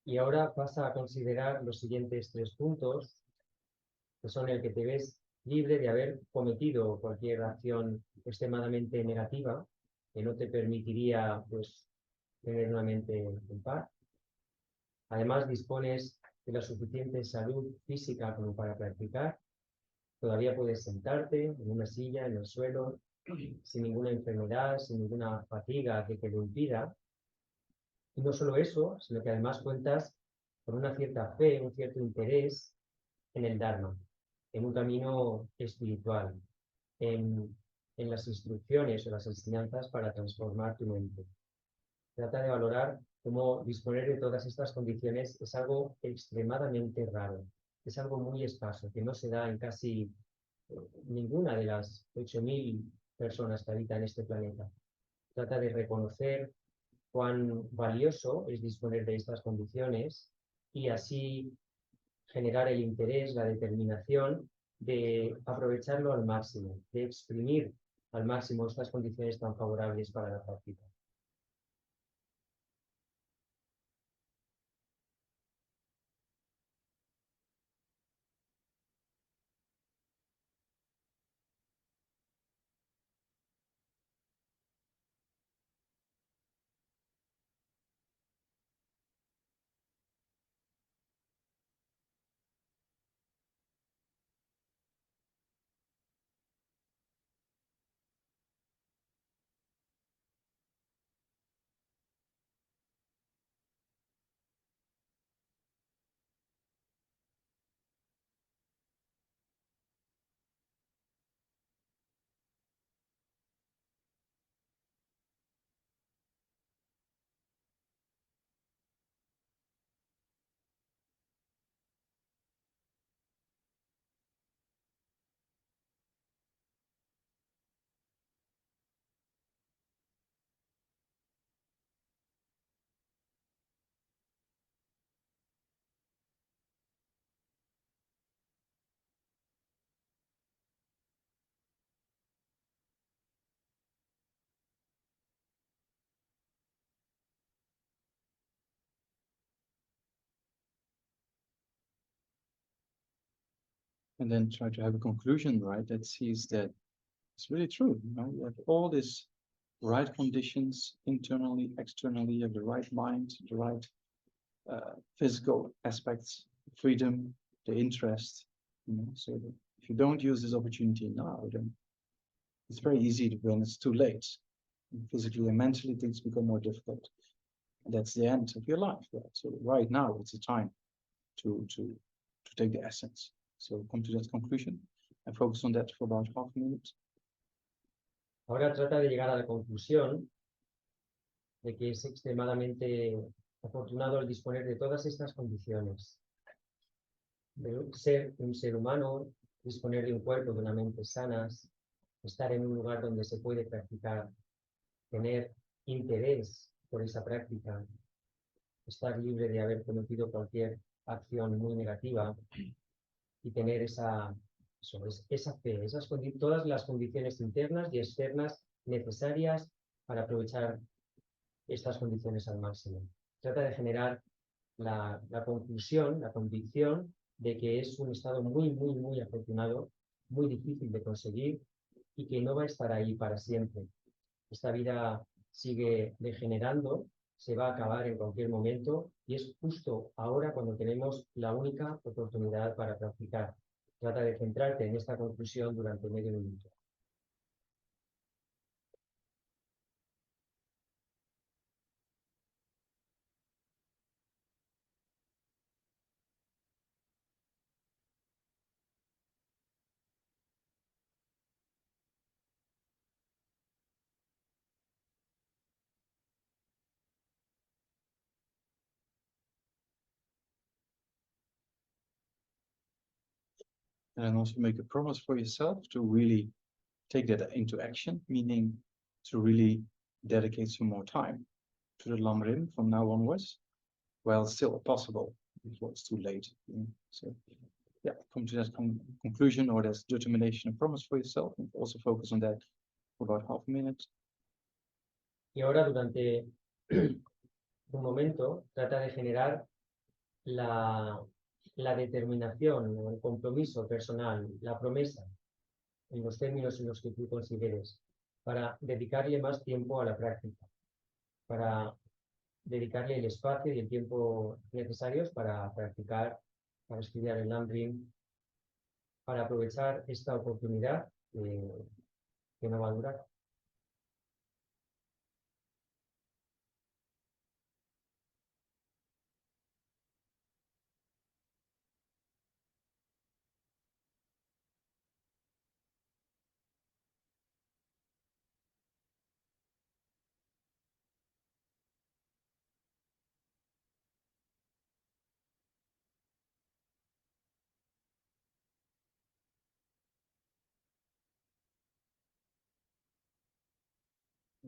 Speaker 1: Y ahora pasa a considerar los siguientes 3 puntos, que son el que te ves libre de haber cometido cualquier acción extremadamente negativa, que no te permitiría, pues, tener una mente en paz. Además, dispones de la suficiente salud física como para practicar. Todavía puedes sentarte en una silla, en el suelo, sin ninguna enfermedad, sin ninguna fatiga que te lo impida. Y no solo eso, sino que además cuentas con una cierta fe, un cierto interés en el Dharma, en un camino espiritual, en en las instrucciones o las enseñanzas para transformar tu mente. Trata de valorar cómo disponer de todas estas condiciones es algo extremadamente raro, es algo muy escaso, que no se da en casi ninguna de las 8.000 personas que habitan este planeta. Trata de reconocer cuán valioso es disponer de estas condiciones y así generar el interés, la determinación de aprovecharlo al máximo, de exprimir al máximo estas condiciones tan favorables para la práctica.
Speaker 2: And then try to have a conclusion, right, that sees that it's really true. You know, you have all these right conditions internally, externally, you have the right mind, the right physical aspects, freedom, the interest. You know, so that if you don't use this opportunity now, then it's very easy to, when it's too late. And physically and mentally, things become more difficult. And that's the end of your life. Right? So right now, it's a time to take the essence. So come to that conclusion and focus on that for about half a minute.
Speaker 1: Ahora trata de llegar a la conclusión de que es extremadamente afortunado el disponer de todas estas condiciones. De ser un ser humano, disponer de un cuerpo, de una mente sanas, estar en un lugar donde se puede practicar, tener interés por esa práctica, estar libre de haber cometido cualquier acción muy negativa y tener esa fe, todas las condiciones internas y externas necesarias para aprovechar estas condiciones al máximo. Trata de generar la conclusión, la convicción de que es un estado muy, muy, muy afortunado, muy difícil de conseguir y que no va a estar ahí para siempre. Esta vida sigue degenerando, se va a acabar en cualquier momento y es justo ahora cuando tenemos la única oportunidad para practicar. Trata de centrarte en esta conclusión durante medio minuto.
Speaker 2: And then also make a promise for yourself to really take that into action, meaning to really dedicate some more time to the LAM RIM from now onwards, while still possible before it's too late. So yeah, come to that conclusion or that determination and promise for yourself, and also focus on that for about half a minute.
Speaker 1: Y ahora durante un momento trata de generar la determinación, el compromiso personal, la promesa, en los términos en los que tú consideres, para dedicarle más tiempo a la práctica, para dedicarle el espacio y el tiempo necesarios para practicar, para estudiar el LAM RIM, para aprovechar esta oportunidad que no va a durar.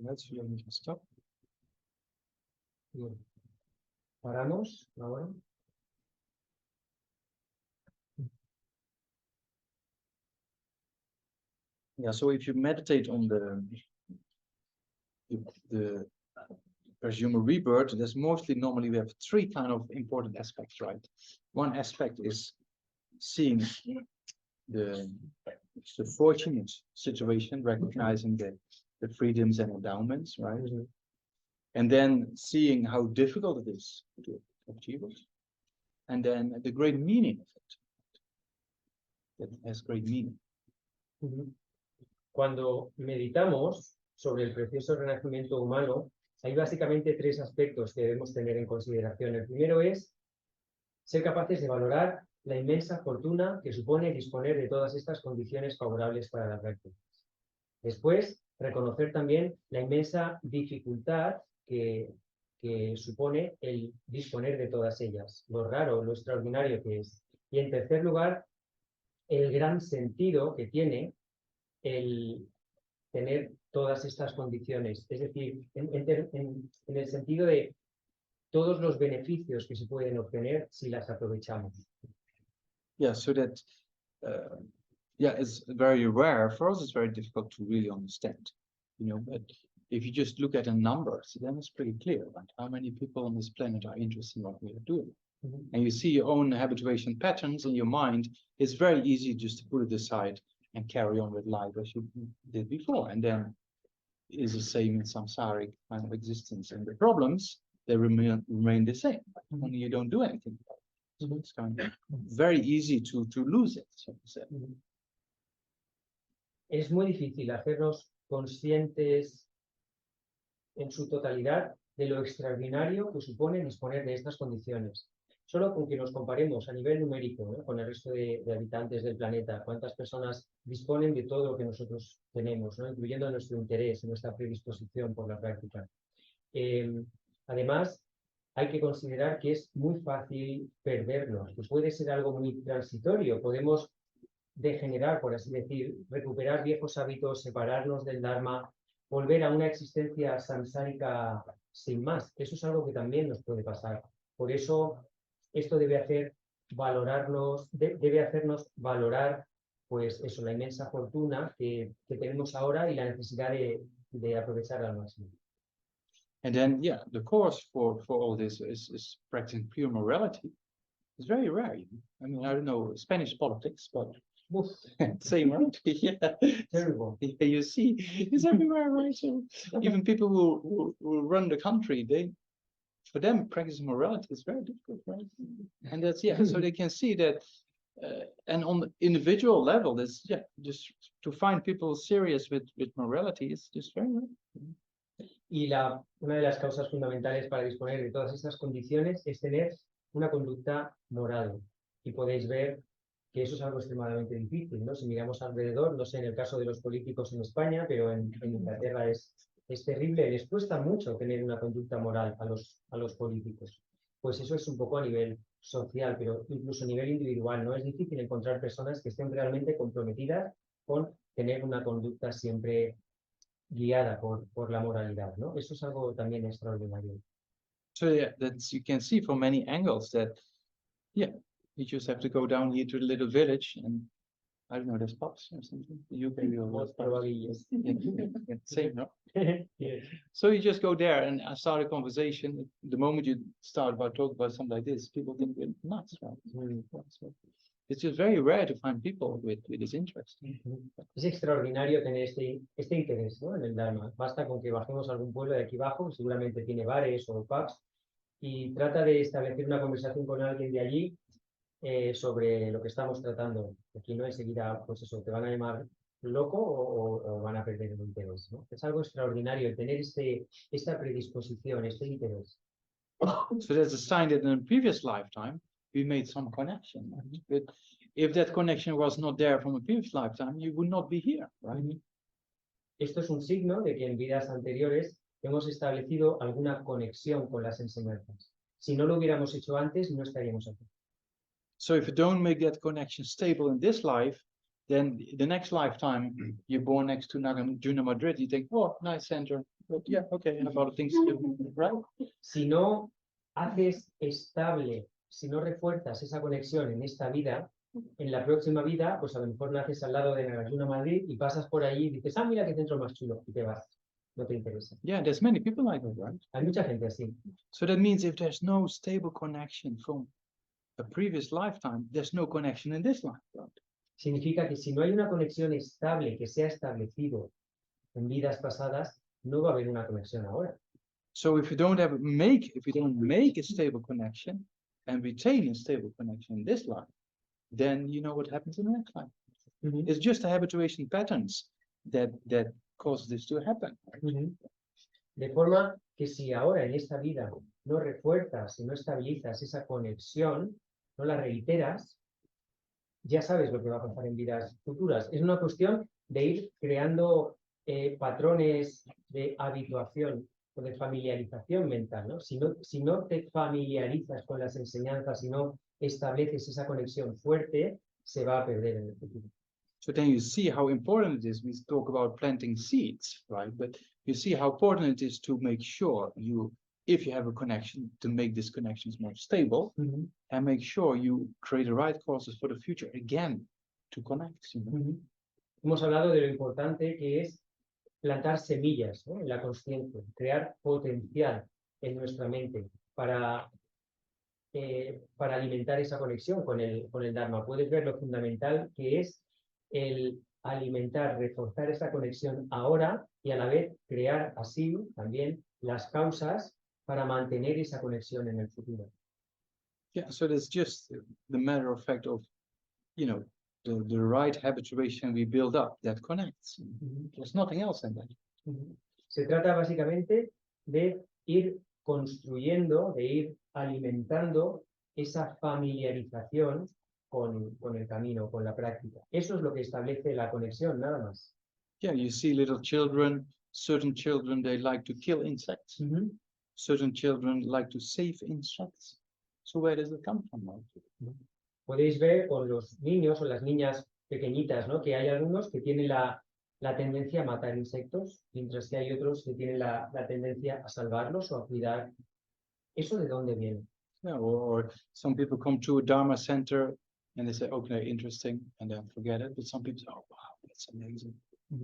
Speaker 2: Let's stop.
Speaker 1: Bien. Paramos ahora.
Speaker 2: Yeah, so if you meditate on the presumer rebirth, there's mostly normally we have three kind of important aspects, right? One aspect is seeing the fortunate situation, recognizing the freedoms and endowments, right?
Speaker 1: Ujú.
Speaker 2: And then seeing how difficult it is to achieve it. And then the great meaning of it. That has great meaning.
Speaker 1: Ujú. Cuando meditamos sobre el precioso renacimiento humano, hay básicamente tres aspectos que debemos tener en consideración. El primero es ser capaces de valorar la inmensa fortuna que supone disponer de todas estas condiciones favorables para la práctica. Después, reconocer también la inmensa dificultad que supone el disponer de todas ellas, lo raro, lo extraordinario que es. Y en tercer lugar, el gran sentido que tiene el tener todas estas condiciones, es decir, en el sentido de todos los beneficios que se pueden obtener si las aprovechamos.
Speaker 2: Yeah, so that yeah, it's very rare. For us, it's very difficult to really understand. You know, but if you just look at the numbers, then it's pretty clear, right? How many people on this planet are interested in what we are doing.
Speaker 1: Mhm.
Speaker 2: And you see your own habituation patterns in your mind, it's very easy just to put it aside and carry on with life as you did before. And then is the same in samsaric kind of existence. And the problems, they remain the same.
Speaker 1: Mhm.
Speaker 2: Only you don't do anything about it. So
Speaker 1: Mhm.
Speaker 2: it's kind of very easy to lose it, so to say.
Speaker 1: Es muy difícil hacernos conscientes en su totalidad de lo extraordinario que supone disponer de estas condiciones. Solo con que nos comparemos a nivel numérico, ¿no?, con el resto de habitantes del planeta, cuántas personas disponen de todo lo que nosotros tenemos, ¿no?, incluyendo nuestro interés, nuestra predisposición por la práctica. Además, hay que considerar que es muy fácil perdernos, que puede ser algo muy transitorio. Podemos degenerar, por así decir, recuperar viejos hábitos, separarnos del Dharma, volver a una existencia samsárica sin más. Eso es algo que también nos puede pasar. Por eso, esto debe hacernos valorar, pues eso, la inmensa fortuna que tenemos ahora y la necesidad de aprovecharla al máximo.
Speaker 2: And then, yeah, the course for all this is practicing pure morality. It's very rare. You know? I mean, I don't know Spanish politics, but same, right? Yeah.
Speaker 1: Terrible.
Speaker 2: Yeah, you see, it's everywhere, right? So even people who run the country, for them, practicing morality is very difficult, right? And that's, yeah, so they can see that, and on the individual level, that's, yeah, just to find people serious with morality is just very rare.
Speaker 1: Y una de las causas fundamentales para disponer de todas estas condiciones es tener una conducta moral. Y podéis ver que eso es algo extremadamente difícil, ¿no? Si miramos alrededor, no sé en el caso de los políticos en España, pero en Inglaterra es terrible, les cuesta mucho tener una conducta moral a los políticos. Pues eso es un poco a nivel social, pero incluso a nivel individual, ¿no? Es difícil encontrar personas que estén realmente comprometidas con tener una conducta siempre guiada por la moralidad, ¿no? Eso es algo también extraordinario.
Speaker 2: So yeah, you can see from many angles that, yeah, you just have to go down here to the little village and I don't know, there's pubs or something. You maybe
Speaker 1: Most probably, yes.
Speaker 2: Yeah, same, no?
Speaker 1: Yes.
Speaker 2: So you just go there and start a conversation. The moment you start talking about something like this, people think you're nuts, right? So it's just very rare to find people with this interest.
Speaker 1: Es extraordinario tener este interés, ¿no?, en el Dharma. Basta con que bajemos a algún pueblo de aquí abajo, que seguramente tiene bares o pubs, y trata de establecer una conversación con alguien de allí sobre lo que estamos tratando. Aquí no enseguida, pues eso, te van a llamar loco o van a perder el interés, ¿no? Es algo extraordinario el tener esta predisposición, este interés.
Speaker 2: So there's a sign that in a previous lifetime, we made some connection. Right? But if that connection was not there from a previous lifetime, you would not be here, right?
Speaker 1: Esto es un signo de que en vidas anteriores hemos establecido alguna conexión con las enseñanzas. Si no lo hubiéramos hecho antes, no estaríamos aquí.
Speaker 2: So if you don't make that connection stable in this life, then the next lifetime you're born next to Juna Madrid, you think, oh, nice center, but yeah, okay, about things, right?
Speaker 1: Si no haces estable, si no refuerzas esa conexión en esta vida, en la próxima vida, pues a lo mejor naces al lado de Nagasuna, Madrid, y pasas por ahí y dices, ah, mira qué centro más chulo, y te vas. No te interesa.
Speaker 2: Yeah, there's many people like that, right?
Speaker 1: Hay mucha gente así.
Speaker 2: So that means if there's no stable connection from a previous lifetime, there's no connection in this life, right?
Speaker 1: Significa que si no hay una conexión estable que sea establecido en vidas pasadas, no va a haber una conexión ahora.
Speaker 2: So if you don't make a stable connection and retain a stable connection in this life, then you know what happens in the next life. It's just the habituation patterns that cause this to happen. Right?
Speaker 1: De forma que si ahora en esta vida no refuerzas y no estabilizas esa conexión, no la reiteras, ya sabes lo que va a pasar en vidas futuras. Es una cuestión de ir creando patrones de habituación o de familiarización mental, ¿no? Si no te familiarizas con las enseñanzas, si no estableces esa conexión fuerte, se va a perder en el futuro.
Speaker 2: So then you see how important it is. We talk about planting seeds, right? But you see how important it is to make sure if you have a connection, to make this connection more stable and make sure you create the right causes for the future again to connect. You know?
Speaker 1: Hemos hablado de lo importante que es plantar semillas, ¿no? En la consciencia, crear potencial en nuestra mente para alimentar esa conexión con el Dharma. Puedes ver lo fundamental que es el alimentar, reforzar esa conexión ahora y a la vez crear así también las causas para mantener esa conexión en el futuro.
Speaker 2: Yeah, so that's just the matter of fact of, you know, the right habituation we build up that connects. There's nothing else in that.
Speaker 1: Se trata básicamente de ir construyendo, de ir alimentando esa familiarización con el camino, con la práctica. Eso es lo que establece la conexión, nada más.
Speaker 2: Yeah, you see little children, certain children, they like to kill insects. Certain children like to save insects. So where does it come from?
Speaker 1: Podéis ver con los niños o las niñas pequeñitas, ¿no? Que hay algunos que tienen la tendencia a matar insectos, mientras que hay otros que tienen la tendencia a salvarlos o a cuidar. ¿Eso de dónde viene?
Speaker 2: Yeah, or some people come to a Dharma center and they say, okay, interesting, and then forget it. But some people say, oh, wow, that's amazing.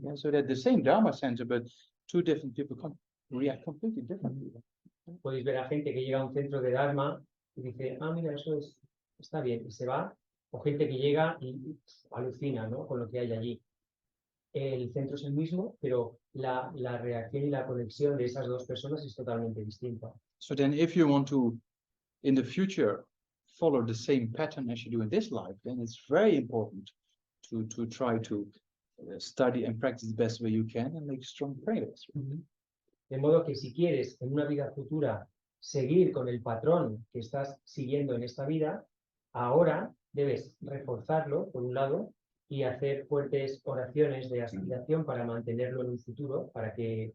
Speaker 2: Yeah, so they're the same Dharma center, but two different people react completely differently.
Speaker 1: Podéis ver a gente que llega a un centro de Dharma y dice, ah, mira, eso está bien, y se va. O gente que llega y alucina, ¿no? Con lo que hay allí. El centro es el mismo, pero la reacción y la conexión de esas dos personas es totalmente distinta.
Speaker 2: So then if you want to, in the future, follow the same pattern as you do in this life, then it's very important to try to study and practice the best way you can and make strong progress.
Speaker 1: De modo que si quieres en una vida futura seguir con el patrón que estás siguiendo en esta vida, ahora debes reforzarlo, por un lado, y hacer fuertes oraciones de aspiración para mantenerlo en un futuro, para que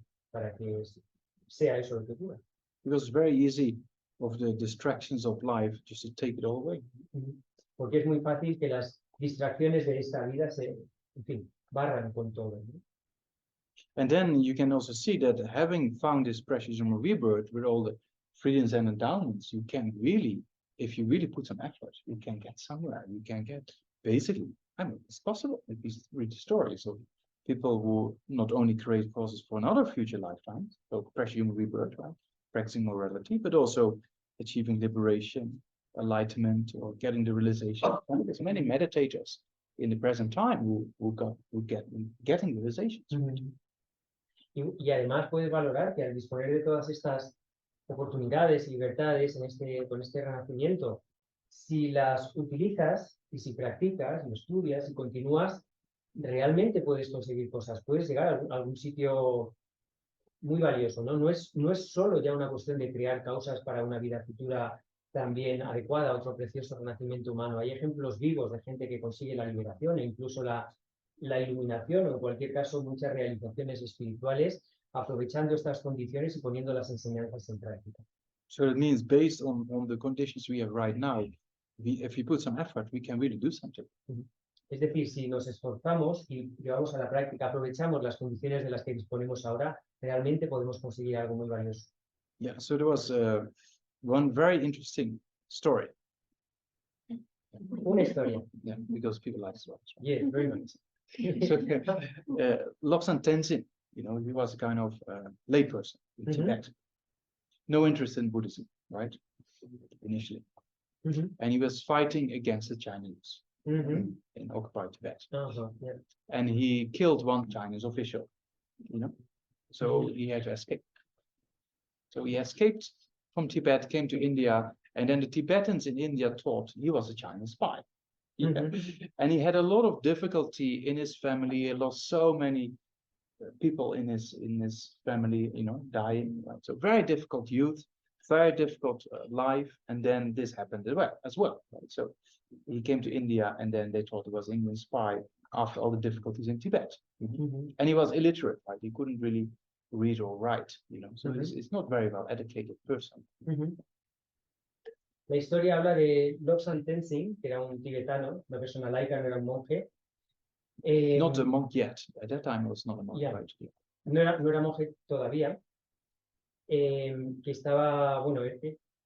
Speaker 1: sea eso el futuro.
Speaker 2: Because it's very easy of the distractions of life just to take it all away.
Speaker 1: Porque es muy fácil que las distracciones de esta vida en fin, barran con todo, ¿no?
Speaker 2: And then you can also see that having found this precious human rebirth with all the freedoms and endowments, you can really, if you really put some effort, you can get somewhere. You can get, basically, I mean, it's possible. If you read the stories of people who not only create causes for another future lifetimes, so precious human rebirth, right? Practicing morality, but also achieving liberation, enlightenment, or getting the realization. And there's many meditators in the present time who getting realizations.
Speaker 1: Y además puedes valorar que al disponer de todas estas oportunidades y libertades con este renacimiento, si las utilizas y si practicas y estudias y continúas, realmente puedes conseguir cosas, puedes llegar a algún sitio muy valioso, ¿no? No es solo ya una cuestión de crear causas para una vida futura también adecuada a otro precioso renacimiento humano. Hay ejemplos vivos de gente que consigue la liberación e incluso la iluminación, o en cualquier caso muchas realizaciones espirituales, aprovechando estas condiciones y poniendo las enseñanzas en práctica.
Speaker 2: So it means based on the conditions we have right now, if we put some effort, we can really do something.
Speaker 1: Es decir, si nos esforzamos y llevamos a la práctica, aprovechamos las condiciones de las que disponemos ahora, realmente podemos conseguir algo muy valioso.
Speaker 2: Yeah, so there was one very interesting story.
Speaker 1: Una historia.
Speaker 2: Yeah, because people like stories.
Speaker 1: Yes, very much.
Speaker 2: So, Lobsang Tenzin, you know, he was a kind of layperson in Tibet. No interest in Buddhism, right? Initially. And he was fighting against the Chinese in occupied Tibet.
Speaker 1: Yeah.
Speaker 2: And he killed one Chinese official, you know, so he had to escape. So he escaped from Tibet, came to India, and then the Tibetans in India thought he was a Chinese spy. Yeah. And he had a lot of difficulty in his family. He lost so many people in his family, you know, dying. Right? So very difficult youth, very difficult life, and then this happened as well. Right? So he came to India, and then they thought he was an Indian spy after all the difficulties in Tibet. And he was illiterate, right? He couldn't really read or write, you know. So it's not very well educated person.
Speaker 1: La historia habla de Lobsang Tenzin, que era un tibetano, una persona laica, no era un monje.
Speaker 2: Not a monk yet. At that time, he was not a monk, right?
Speaker 1: No era monje todavía. Que estaba, bueno,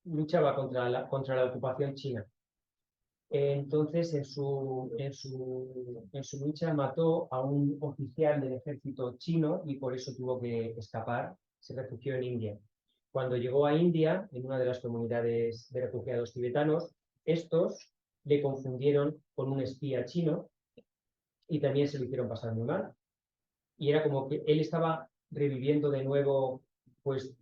Speaker 1: luchaba contra la ocupación china. Entonces, en su lucha mató a un oficial del ejército chino y por eso tuvo que escapar. Se refugió en India. Cuando llegó a India, en una de las comunidades de refugiados tibetanos, estos le confundieron con un espía chino y también se lo hicieron pasar muy mal. Y era como que él estaba reviviendo de nuevo, pues,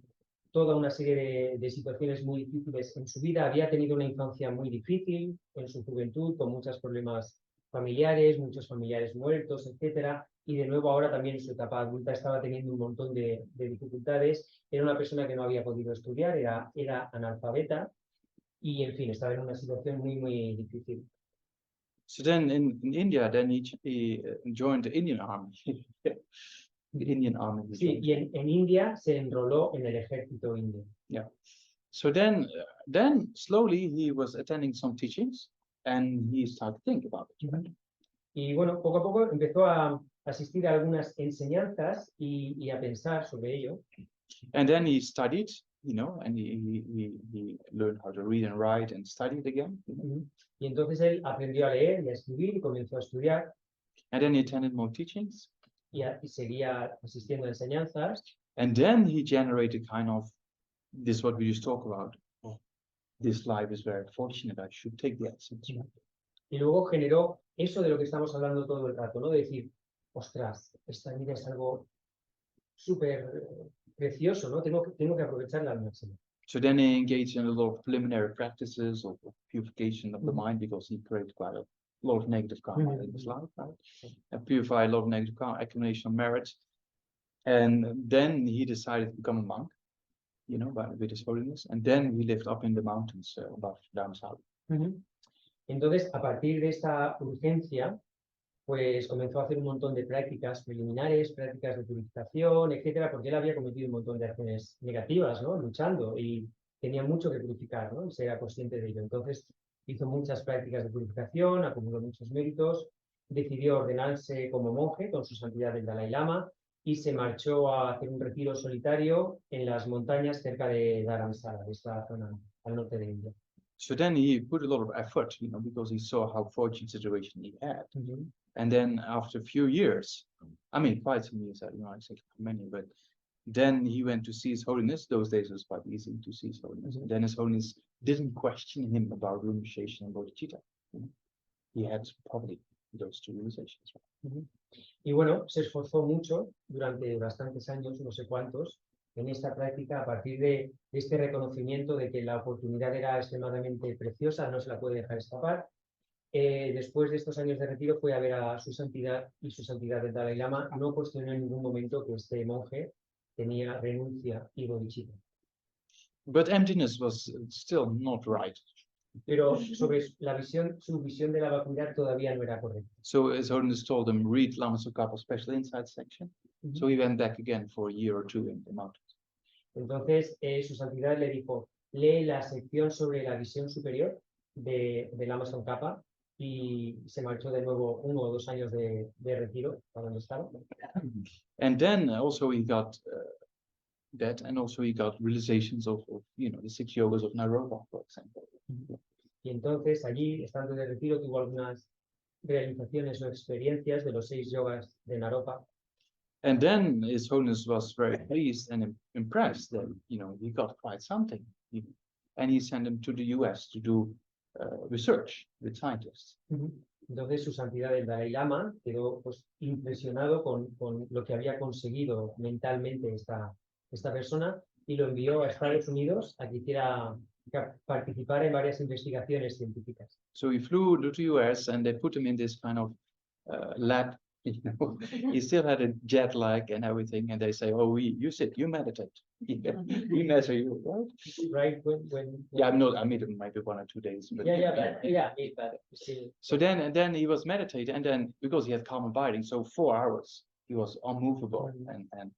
Speaker 1: toda una serie de situaciones muy difíciles en su vida. Había tenido una infancia muy difícil en su juventud, con muchos problemas familiares, muchos familiares muertos, etcétera. Y de nuevo ahora también en su etapa adulta estaba teniendo un montón de dificultades. Era una persona que no había podido estudiar, era analfabeta y, en fin, estaba en una situación muy, muy difícil.
Speaker 2: So then in India, then he joined the Indian army. The Indian army.
Speaker 1: Sí, y en India se enroló en el ejército indio.
Speaker 2: Yeah. So then slowly he was attending some teachings and he started to think about it. Right?
Speaker 1: Y bueno, poco a poco empezó a asistir a algunas enseñanzas y a pensar sobre ello.
Speaker 2: And then he studied, you know, and he learned how to read and write and studied again. You know?
Speaker 1: Y entonces él aprendió a leer y a escribir y comenzó a estudiar.
Speaker 2: And then he attended more teachings.
Speaker 1: Y seguía asistiendo a enseñanzas.
Speaker 2: And then he generated kind of this, what we just talked about. Oh, this life is very fortunate. I should take the essence.
Speaker 1: Y luego generó eso de lo que estamos hablando todo el rato, ¿no? De decir, ostras, esta vida es algo súper precioso, ¿no? Tengo que aprovecharla al máximo.
Speaker 2: So then he engaged in a lot of preliminary practices of purification of the mind, because he created quite a lot of negative karma in his life, right? And purify a lot of negative karma, accumulation of merit. And then he decided to become a monk, you know, with his holiness. And then he lived up in the mountains above Dharamsala.
Speaker 1: Entonces, a partir de esta urgencia, pues comenzó a hacer un montón de prácticas preliminares, prácticas de purificación, etcétera, porque él había cometido un montón de acciones negativas, ¿no? Luchando, y tenía mucho que purificar, ¿no? Y se era consciente de ello. Entonces, hizo muchas prácticas de purificación, acumuló muchos méritos, decidió ordenarse como monje con su santidad el Dalai Lama y se marchó a hacer un retiro solitario en las montañas cerca de Dharamsala, de esta zona al norte de India.
Speaker 2: So then he put a lot of effort, you know, because he saw how fortunate situation he had. And then after a few years, I mean, quite some years, I don't know exactly how many, but then he went to see His Holiness. Those days it was quite easy to see His Holiness. And then His Holiness didn't question him about renunciation and bodhicitta. You know? He had probably those two realizations.
Speaker 1: Y bueno, se esforzó mucho durante bastantes años, no sé cuántos, en esta práctica, a partir de este reconocimiento de que la oportunidad era extremadamente preciosa, no se la puede dejar escapar. Después de estos años de retiro fue a ver a su santidad y su santidad el Dalai Lama no cuestionó en ningún momento que este monje tenía renuncia y bodhicitta.
Speaker 2: But emptiness was still not right.
Speaker 1: Pero sobre su visión de la vacuidad todavía no era correcta.
Speaker 2: So His Holiness told him, read Lama Tsongkhapa's Special Insight section. So he went back again for a year or two in the mountains.
Speaker 1: Entonces, su santidad le dijo, lee la sección sobre la visión superior de Lama Tsongkhapa, y se marchó de nuevo 1 o 2 años de retiro a donde estaba.
Speaker 2: And then also he got that, and also he got realizations of the 6 yogas of Naropa, for example.
Speaker 1: Y entonces allí, estando de retiro, tuvo algunas realizaciones o experiencias de los 6 yogas de Naropa.
Speaker 2: And then His Holiness was very pleased and impressed that he got quite something, and he sent him to the US to do research with scientists.
Speaker 1: Entonces su santidad el Dalai Lama quedó pues, impresionado con lo que había conseguido mentalmente esta persona y lo envió a Estados Unidos a que hiciera participar en varias investigaciones científicas.
Speaker 2: So he flew to the US and they put him in this kind of lab. He still had a jet lag and everything, and they say, "Oh, you sit, you meditate, we measure you, right?"
Speaker 1: Right when
Speaker 2: Yeah, I made it maybe 1 or 2 days. But So then he was meditating, and then because he had calm abiding, so 4 hours he was unmovable, and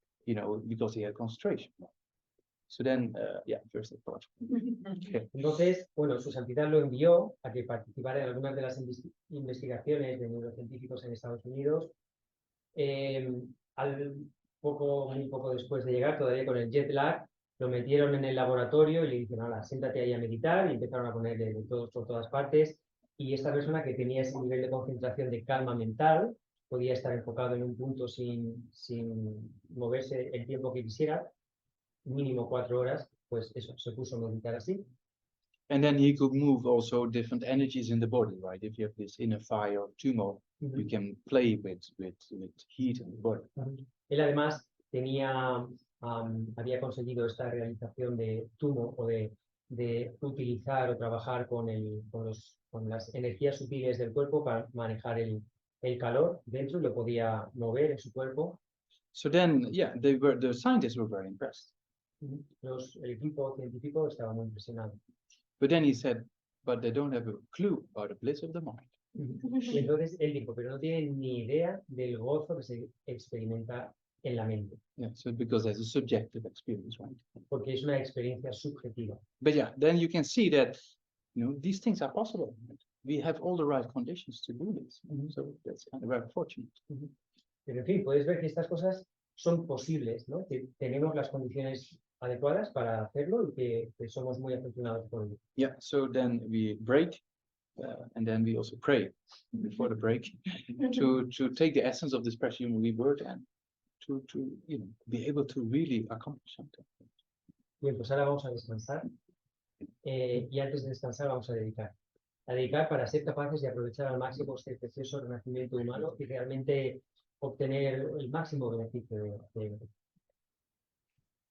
Speaker 2: because he had concentration. So then, first thought.
Speaker 1: Entonces, bueno, su santidad lo envió a que participara en algunas de las investigaciones de neurocientíficos en Estados Unidos. Muy poco después de llegar, todavía con el jet lag, lo metieron en el laboratorio y le dijeron, "Hala, siéntate ahí a meditar", y empezaron a ponerle de todo por todas partes. Y esta persona que tenía ese nivel de concentración, de calma mental, podía estar enfocado en un punto sin moverse el tiempo que quisiera, mínimo 4 horas, pues eso, se puso a meditar así.
Speaker 2: And then he could move also different energies in the body, right? If you have this inner fire or tumor, you can play with heat in the body.
Speaker 1: Él además había conseguido esta realización de tumo o de utilizar o trabajar con las energías sutiles del cuerpo para manejar el calor dentro y lo podía mover en su cuerpo.
Speaker 2: So then, the scientists were very impressed.
Speaker 1: El equipo científico estaba muy impresionado.
Speaker 2: But then he said, but they don't have a clue about the bliss of the mind.
Speaker 1: Y entonces él dijo, pero no tienen ni idea del gozo que se experimenta en la mente.
Speaker 2: Yeah, so because there's a subjective experience, right?
Speaker 1: Porque es una experiencia subjetiva.
Speaker 2: But then you can see that, these things are possible. We have all the right conditions to do this. So that's kind of very fortunate.
Speaker 1: Pero en fin, puedes ver que estas cosas son posibles, ¿no? Que tenemos las condiciones adecuadas para hacerlo y que somos muy afortunados por ello.
Speaker 2: Yeah, so then we break, and then we also pray before the break to take the essence of this precious human rebirth and to be able to really accomplish something.
Speaker 1: Bien, pues ahora vamos a descansar y antes de descansar vamos a dedicar para ser capaces de aprovechar al máximo este precioso renacimiento humano y realmente obtener el máximo beneficio de él.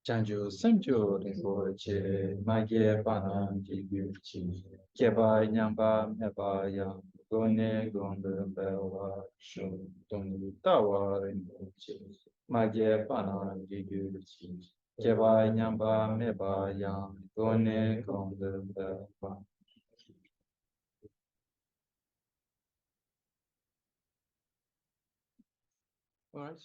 Speaker 2: Chanjo Sanjo Rinpoche, Magye Pana Jiguchi, Keba Nyamba Mebaya, Gone Gonda Bewa, Shun Tong Tawa Rinpoche, Magye Pana Jiguchi, Keba Nyamba Mebaya, Gone Gonda Bewa. All right.